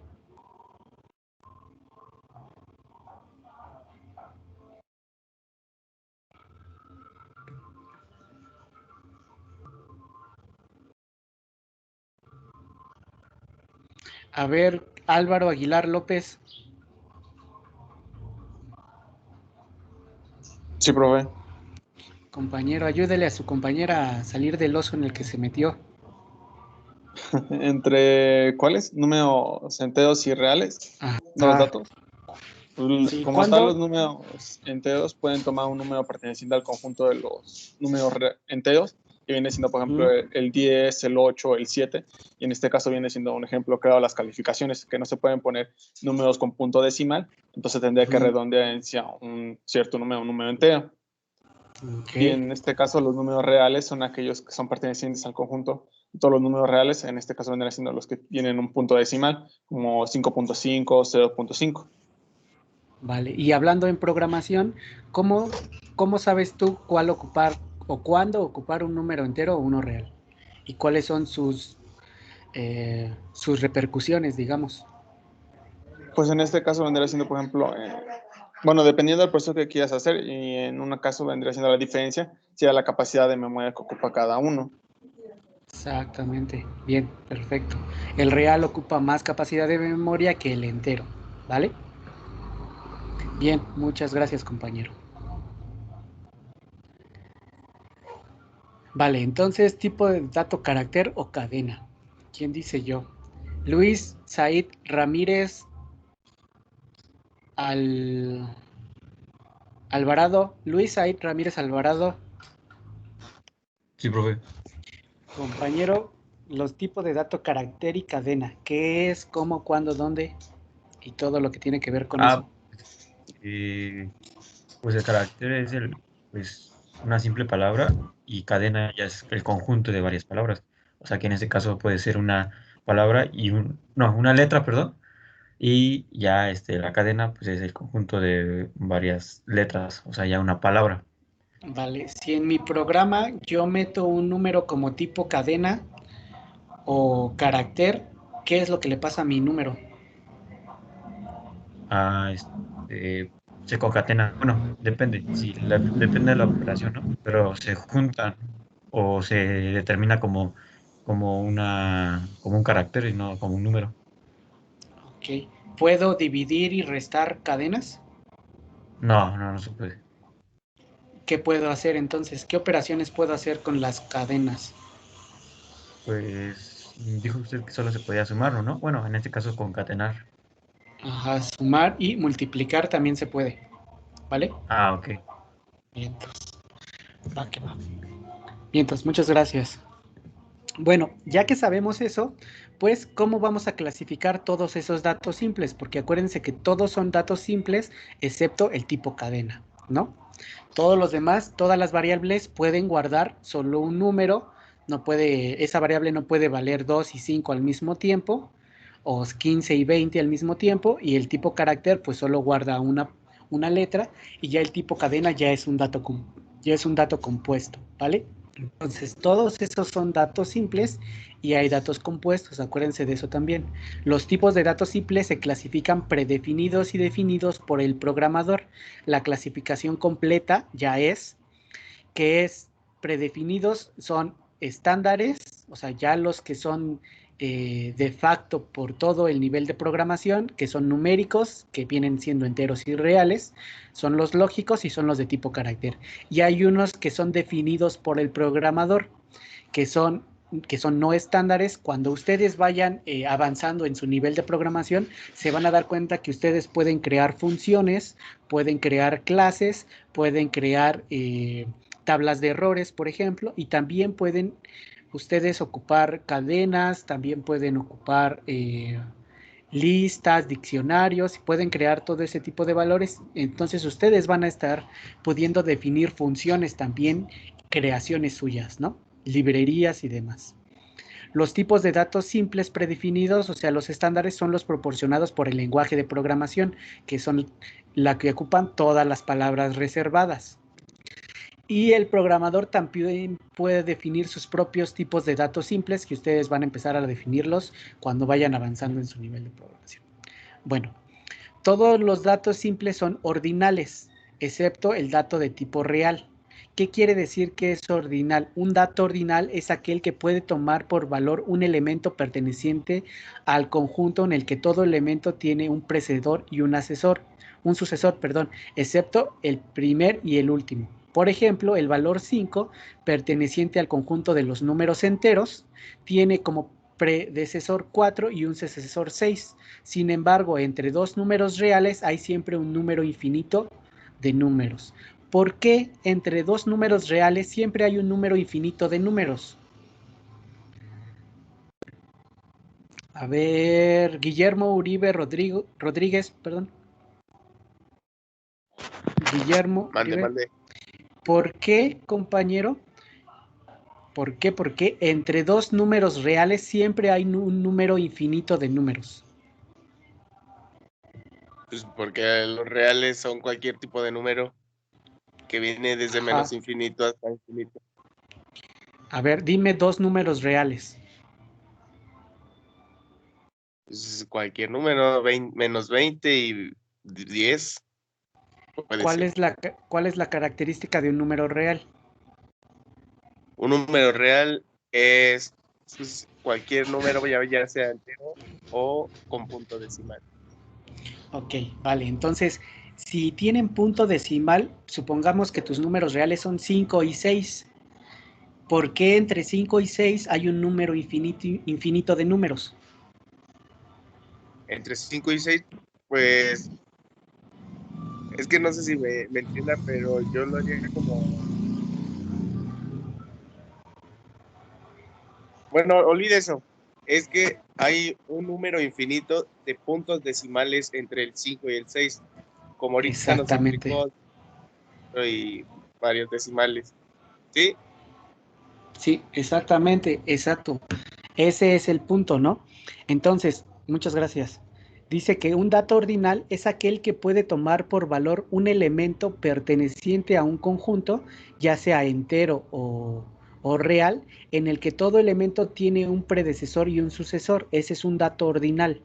A ver, Álvaro Aguilar López, Sí, profe. compañero, ayúdele a su compañera a salir del oso en el que se metió. ¿Entre cuáles? Números enteros y reales de los Ah, datos. Sí, Como tal, los ¿cuándo? números enteros pueden tomar un número perteneciente al conjunto de los números enteros, que viene siendo, por ejemplo, Mm, el 10, el 8, el 7, y en este caso viene siendo un ejemplo claro las calificaciones, que no se pueden poner números con punto decimal, entonces tendría que ujú, redondear en sí a un cierto número, un número entero. Y ok. en este caso, los números reales son aquellos que son pertenecientes al conjunto. Todos los números reales, en este caso, vendrían siendo los que tienen un punto decimal, como 5.5, 0.5. Vale, y hablando en programación, ¿cómo, cómo sabes tú cuál ocupar o cuándo ocupar un número entero o uno real? ¿Y cuáles son sus repercusiones, digamos? Pues en este caso vendría siendo, por ejemplo, bueno, dependiendo del proceso que quieras hacer, y en un caso vendría siendo la diferencia, sería la capacidad de memoria que ocupa cada uno. Exactamente, bien, perfecto. El real ocupa más capacidad de memoria que el entero, ¿vale? Bien, muchas gracias, compañero. Vale, entonces, tipo de dato, carácter o cadena. ¿Quién dice yo? Luis Said Ramírez Al... Alvarado. Luis Said Ramírez Alvarado, Sí, profe. compañero, los tipos de dato, carácter y cadena. ¿Qué es, cómo, cuándo, dónde? Y todo lo que tiene que ver con Ah, eso. eh, pues el carácter es pues, una simple palabra y cadena ya es el conjunto de varias palabras. O sea que en este caso puede ser una palabra y no, una letra, perdón. Y ya la cadena pues es el conjunto de varias letras, o sea, ya una palabra. Vale, si en mi programa yo meto un número como tipo cadena o carácter, ¿qué es lo que le pasa a mi número? Ah, se concatena, bueno, depende, sí, depende de la operación, ¿no? Pero se juntan o se determina como un carácter y no como un número. Ok. ¿Puedo dividir y restar cadenas? No, no, no se puede. ¿Qué puedo hacer entonces? ¿Qué operaciones puedo hacer con las cadenas? Pues dijo usted que solo se podía sumar, ¿no? Bueno, en este caso concatenar. Ajá, sumar y multiplicar también se puede, ¿vale? Ah, ok. Bien, entonces, va que va. Bien, entonces, muchas gracias. Bueno, ya que sabemos eso, pues, ¿cómo vamos a clasificar todos esos datos simples? Porque acuérdense que todos son datos simples, excepto el tipo cadena, ¿no? Todos los demás, todas las variables pueden guardar solo un número, esa variable no puede valer 2 y 5 al mismo tiempo, o 15 y 20 al mismo tiempo, y el tipo carácter pues solo guarda una letra, y ya el tipo cadena ya es un dato compuesto, ¿vale? Entonces, todos esos son datos simples y hay datos compuestos, acuérdense de eso también. Los tipos de datos simples se clasifican predefinidos y definidos por el programador. La clasificación completa ya es que es predefinidos son estándares, o sea, ya los que son de facto por todo el nivel de programación, que son numéricos, que vienen siendo enteros y reales, son los lógicos y son los de tipo carácter. Y hay unos que son definidos por el programador, que son no estándares. Cuando ustedes vayan avanzando en su nivel de programación, se van a dar cuenta que ustedes pueden crear funciones, pueden crear clases, pueden crear tablas de errores, por ejemplo, y también pueden ustedes ocupar cadenas, también pueden ocupar listas, diccionarios, pueden crear todo ese tipo de valores. Entonces ustedes van a estar pudiendo definir funciones también, creaciones suyas, ¿no? Librerías y demás. Los tipos de datos simples predefinidos, o sea, los estándares, son los proporcionados por el lenguaje de programación, que son la que ocupan todas las palabras reservadas. Y el programador también puede definir sus propios tipos de datos simples, que ustedes van a empezar a definirlos cuando vayan avanzando en su nivel de programación. Bueno, todos los datos simples son ordinales, excepto el dato de tipo real. ¿Qué quiere decir que es ordinal? Un dato ordinal es aquel que puede tomar por valor un elemento perteneciente al conjunto en el que todo elemento tiene un precedor y un sucesor, perdón, excepto el primer y el último. Por ejemplo, el valor 5, perteneciente al conjunto de los números enteros, tiene como predecesor 4 y un sucesor 6. Sin embargo, entre dos números reales hay siempre un número infinito de números. ¿Por qué entre dos números reales siempre hay un número infinito de números? A ver, Guillermo Uribe Rodríguez, perdón. Guillermo Uribe. Mande. ¿Por qué, compañero? ¿Por qué? Porque entre dos números reales siempre hay un número infinito de números. Pues porque los reales son cualquier tipo de número que viene desde menos infinito hasta infinito. A ver, dime dos números reales. Pues cualquier número, menos 20 y 10. ¿Cuál es la característica de un número real? Un número real es pues, cualquier número, ya sea entero o con punto decimal. Ok, vale. Entonces, si tienen punto decimal, supongamos que tus números reales son 5 y 6. ¿Por qué entre 5 y 6 hay un número infinito de números? Entre 5 y 6, pues es que no sé si me entienda, pero yo lo haría como... Bueno, olvide eso. Es que hay un número infinito de puntos decimales entre el 5 y el 6. Como ahorita nos explicó, y varios decimales. ¿Sí? Sí, exactamente, exacto. Ese es el punto, ¿no? Entonces, muchas gracias. Dice que un dato ordinal es aquel que puede tomar por valor un elemento perteneciente a un conjunto, ya sea entero o real, en el que todo elemento tiene un predecesor y un sucesor. Ese es un dato ordinal.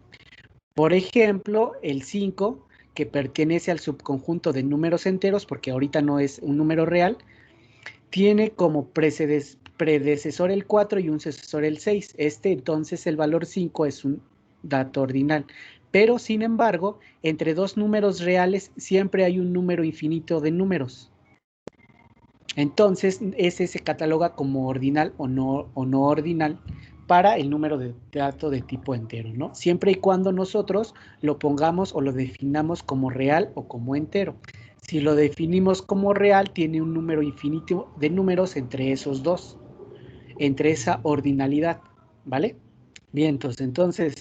Por ejemplo, el 5, que pertenece al subconjunto de números enteros, porque ahorita no es un número real, tiene como predecesor el 4 y un sucesor el 6. Entonces, el valor 5 es un dato ordinal. Pero, sin embargo, entre dos números reales siempre hay un número infinito de números. Entonces, ese se cataloga como ordinal o no ordinal para el número de dato de tipo entero, ¿no? Siempre y cuando nosotros lo pongamos o lo definamos como real o como entero. Si lo definimos como real, tiene un número infinito de números entre esos dos, entre esa ordinalidad, ¿vale? Bien, entonces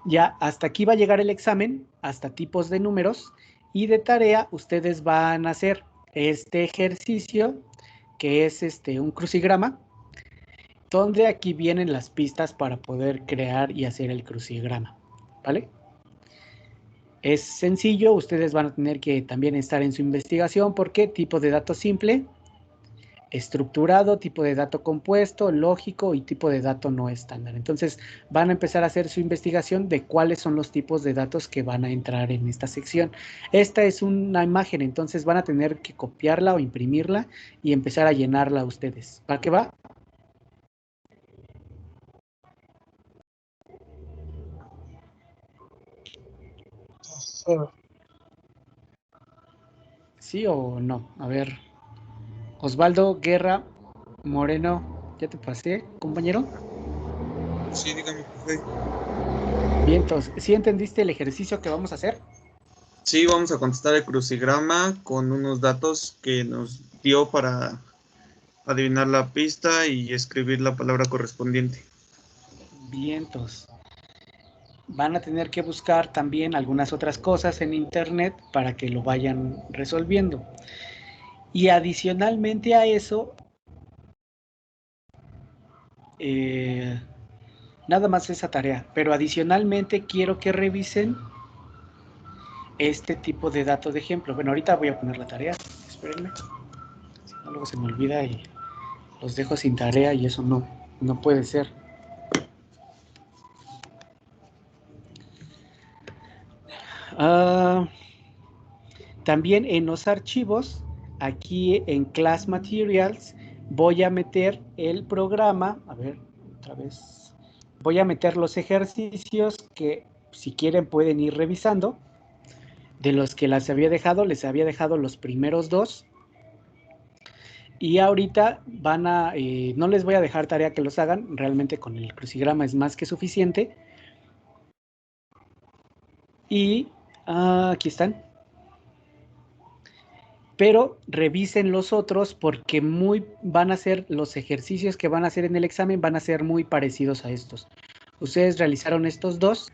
ya hasta aquí va a llegar el examen, hasta tipos de números, y de tarea ustedes van a hacer este ejercicio, que es un crucigrama, donde aquí vienen las pistas para poder crear y hacer el crucigrama, ¿vale? Es sencillo, ustedes van a tener que también estar en su investigación, porque tipo de dato simple, estructurado, tipo de dato compuesto, lógico y tipo de dato no estándar. Entonces van a empezar a hacer su investigación de cuáles son los tipos de datos que van a entrar en esta sección. Esta es una imagen, entonces van a tener que copiarla o imprimirla y empezar a llenarla ustedes. ¿Para qué va? ¿Sí o no? A ver. Osvaldo Guerra Moreno, ¿ya te pasé, compañero? Sí, dígame, profe. Bien, entonces, ¿sí entendiste el ejercicio que vamos a hacer? Sí, vamos a contestar el crucigrama con unos datos que nos dio para adivinar la pista y escribir la palabra correspondiente. Bien, entonces, van a tener que buscar también algunas otras cosas en internet para que lo vayan resolviendo. Y adicionalmente a eso, nada más esa tarea, pero adicionalmente quiero que revisen este tipo de datos de ejemplo. Bueno, ahorita voy a poner la tarea, espérenme, si no luego se me olvida y los dejo sin tarea y eso no puede ser. También en los archivos, aquí en Class Materials, voy a meter el programa, a ver, otra vez, voy a meter los ejercicios que si quieren pueden ir revisando. De los que les había dejado los primeros dos. Y ahorita no les voy a dejar tarea que los hagan, realmente con el crucigrama es más que suficiente. Y aquí están. Pero revisen los otros porque van a ser los ejercicios que van a hacer en el examen, van a ser muy parecidos a estos. Ustedes realizaron estos dos,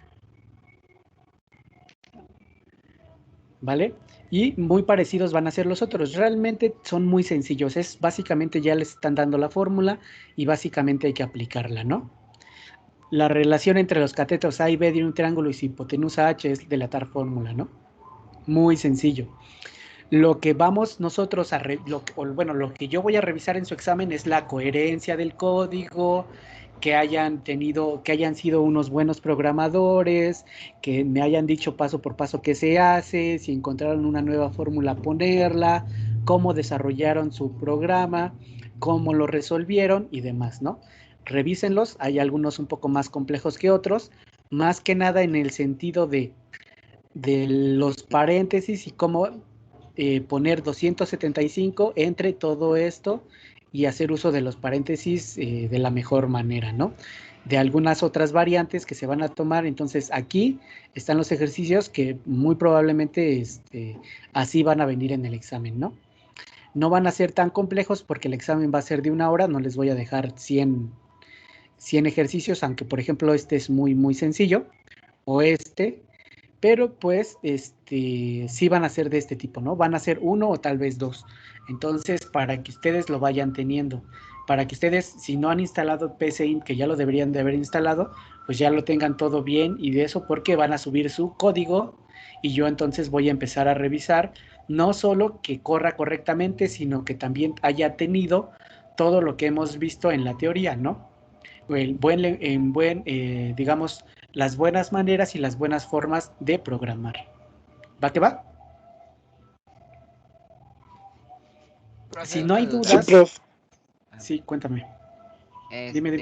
¿vale? Y muy parecidos van a ser los otros. Realmente son muy sencillos. Básicamente ya les están dando la fórmula y básicamente hay que aplicarla, ¿no? La relación entre los catetos A y B de un triángulo y su hipotenusa H es de la tal fórmula, ¿no? Muy sencillo. Lo que vamos nosotros lo que yo voy a revisar en su examen es la coherencia del código, que hayan sido unos buenos programadores, que me hayan dicho paso por paso qué se hace, si encontraron una nueva fórmula ponerla, cómo desarrollaron su programa, cómo lo resolvieron y demás, ¿no? Revísenlos, hay algunos un poco más complejos que otros, más que nada en el sentido de los paréntesis y cómo poner 275 entre todo esto y hacer uso de los paréntesis de la mejor manera, ¿no? De algunas otras variantes que se van a tomar. Entonces aquí están los ejercicios que muy probablemente así van a venir en el examen, ¿no? No van a ser tan complejos porque el examen va a ser de 1 hora, no les voy a dejar 100 ejercicios, aunque por ejemplo este es muy, muy sencillo, o pero pues sí van a ser de este tipo, ¿no? Van a ser 1 o tal vez 2. Entonces, para que ustedes lo vayan teniendo, para que ustedes, si no han instalado PCInt, que ya lo deberían de haber instalado, pues ya lo tengan todo bien y de eso, porque van a subir su código y yo entonces voy a empezar a revisar, no solo que corra correctamente, sino que también haya tenido todo lo que hemos visto en la teoría, ¿no? Digamos, las buenas maneras y las buenas formas de programar. ¿Va que va? Si no hay dudas... Sí, cuéntame. Dime.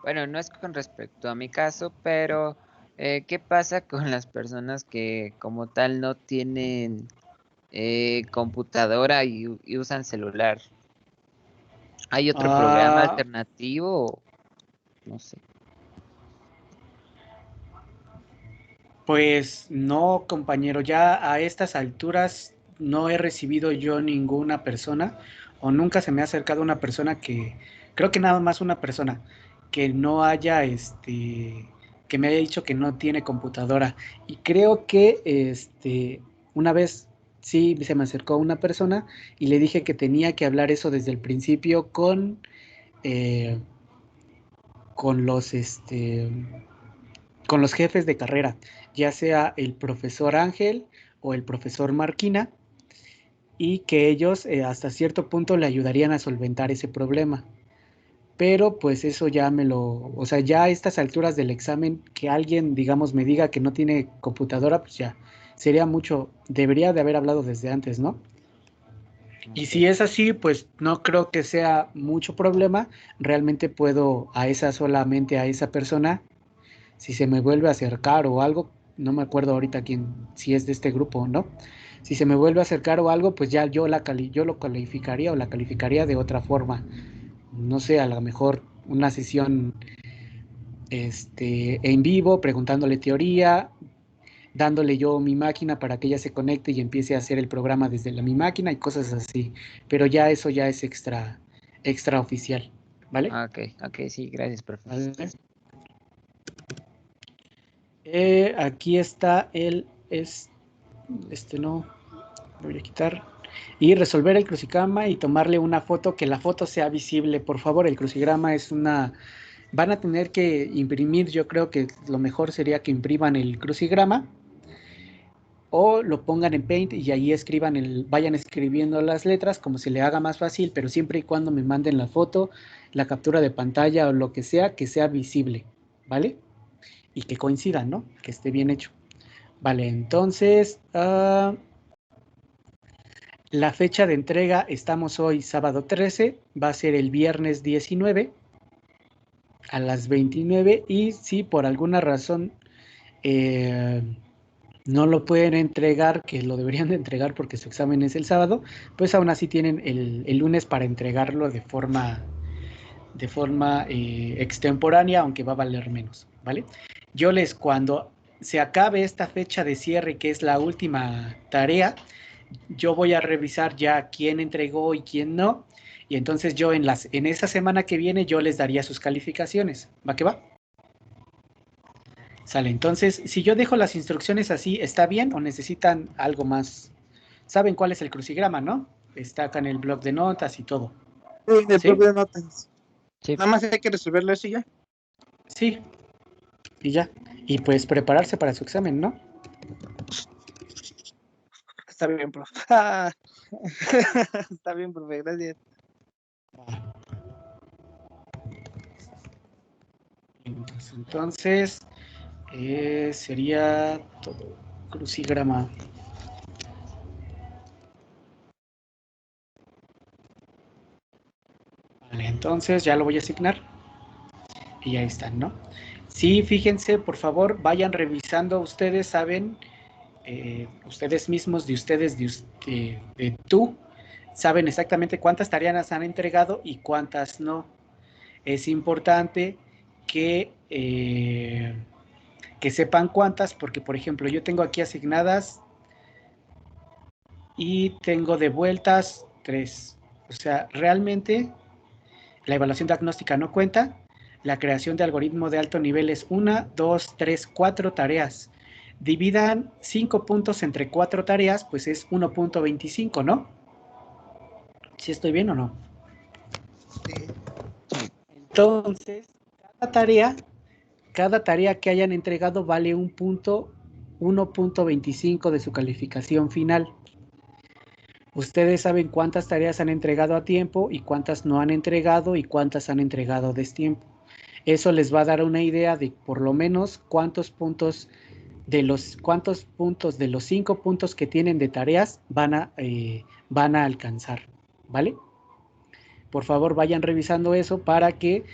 Bueno, no es con respecto a mi caso, pero ¿qué pasa con las personas que como tal no tienen computadora y usan celular? ¿Hay otro programa alternativo? No sé. Pues no, compañero, ya a estas alturas no he recibido yo ninguna persona o nunca se me ha acercado una persona creo que nada más una persona que no haya, que me haya dicho que no tiene computadora. Y creo que, una vez sí se me acercó una persona y le dije que tenía que hablar eso desde el principio con los, con los jefes de carrera, ya sea el profesor Ángel o el profesor Marquina, y que ellos hasta cierto punto le ayudarían a solventar ese problema. Pero pues eso ya o sea, ya a estas alturas del examen, que alguien, digamos, me diga que no tiene computadora, pues ya sería mucho, debería de haber hablado desde antes, ¿no? Y si es así, pues no creo que sea mucho problema, realmente puedo solamente a esa persona, si se me vuelve a acercar o algo, no me acuerdo ahorita si es de este grupo o no, si se me vuelve a acercar o algo, pues ya yo lo calificaría o la calificaría de otra forma, no sé, a lo mejor una sesión en vivo, preguntándole teoría, dándole yo mi máquina para que ella se conecte y empiece a hacer el programa desde mi máquina y cosas así, pero ya eso ya es extra oficial, ¿vale? Ok, sí, gracias, profesor. ¿Vale? Aquí está no, lo voy a quitar, y resolver el crucigrama y tomarle una foto, que la foto sea visible, por favor. El crucigrama van a tener que imprimir, yo creo que lo mejor sería que impriman el crucigrama o lo pongan en Paint y ahí vayan escribiendo las letras como se le haga más fácil, pero siempre y cuando me manden la foto, la captura de pantalla o lo que sea visible, ¿vale? Y que coincidan, ¿no? Que esté bien hecho. Vale, entonces, la fecha de entrega, estamos hoy sábado 13, va a ser el viernes 19 a las 29, y si por alguna razón no lo pueden entregar, que lo deberían de entregar porque su examen es el sábado, pues aún así tienen el lunes para entregarlo de forma extemporánea, aunque va a valer menos, ¿vale? Cuando se acabe esta fecha de cierre, que es la última tarea, yo voy a revisar ya quién entregó y quién no, y entonces yo en esa semana que viene yo les daría sus calificaciones. ¿Va que va? Sale, entonces, si yo dejo las instrucciones así, ¿está bien o necesitan algo más? ¿Saben cuál es el crucigrama, no? Está acá en el blog de notas y todo. Sí, el ¿Sí? blog de notas. Sí. Nada más hay que resolverlo así ya. Sí, y ya. Y pues prepararse para su examen, ¿no? Está bien, profe. Está bien, profe, gracias. Entonces, sería todo crucigrama. Vale, entonces ya lo voy a asignar. Y ahí están, ¿no? Sí, fíjense, por favor, vayan revisando. Ustedes saben, ustedes mismos, de tú, saben exactamente cuántas tareas han entregado y cuántas no. Es importante que sepan cuántas, porque, por ejemplo, yo tengo aquí asignadas y tengo de vueltas 3. O sea, realmente la evaluación diagnóstica no cuenta. La creación de algoritmo de alto nivel es 1, 2, 3, 4 tareas. Dividan 5 puntos entre 4 tareas, pues es 1.25, ¿no? ¿Sí estoy bien o no? Sí. Entonces, cada tarea que hayan entregado vale un punto, 1.25 de su calificación final. Ustedes saben cuántas tareas han entregado a tiempo y cuántas no han entregado y cuántas han entregado a destiempo. Eso les va a dar una idea de por lo menos cuántos puntos de los 5 puntos que tienen de tareas van a alcanzar, ¿vale? Por favor, vayan revisando eso para que,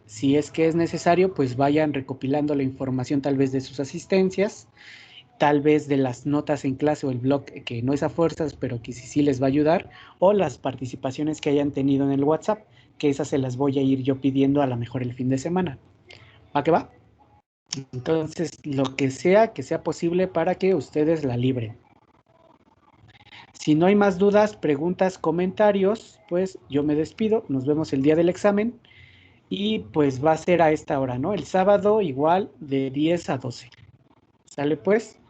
si es que es necesario, pues vayan recopilando la información tal vez de sus asistencias, tal vez de las notas en clase o el blog, que no es a fuerzas, pero que sí les va a ayudar, o las participaciones que hayan tenido en el WhatsApp, que esas se las voy a ir yo pidiendo a lo mejor el fin de semana. ¿Va que va? Entonces, lo que sea posible para que ustedes la libren. Si no hay más dudas, preguntas, comentarios, pues yo me despido. Nos vemos el día del examen. Y pues va a ser a esta hora, ¿no? El sábado igual de 10 a 12. ¿Sale pues?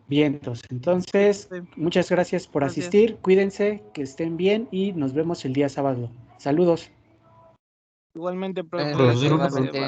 Vientos. Entonces, muchas gracias por asistir. Cuídense, que estén bien y nos vemos el día sábado. Saludos. Igualmente, profe. Igualmente.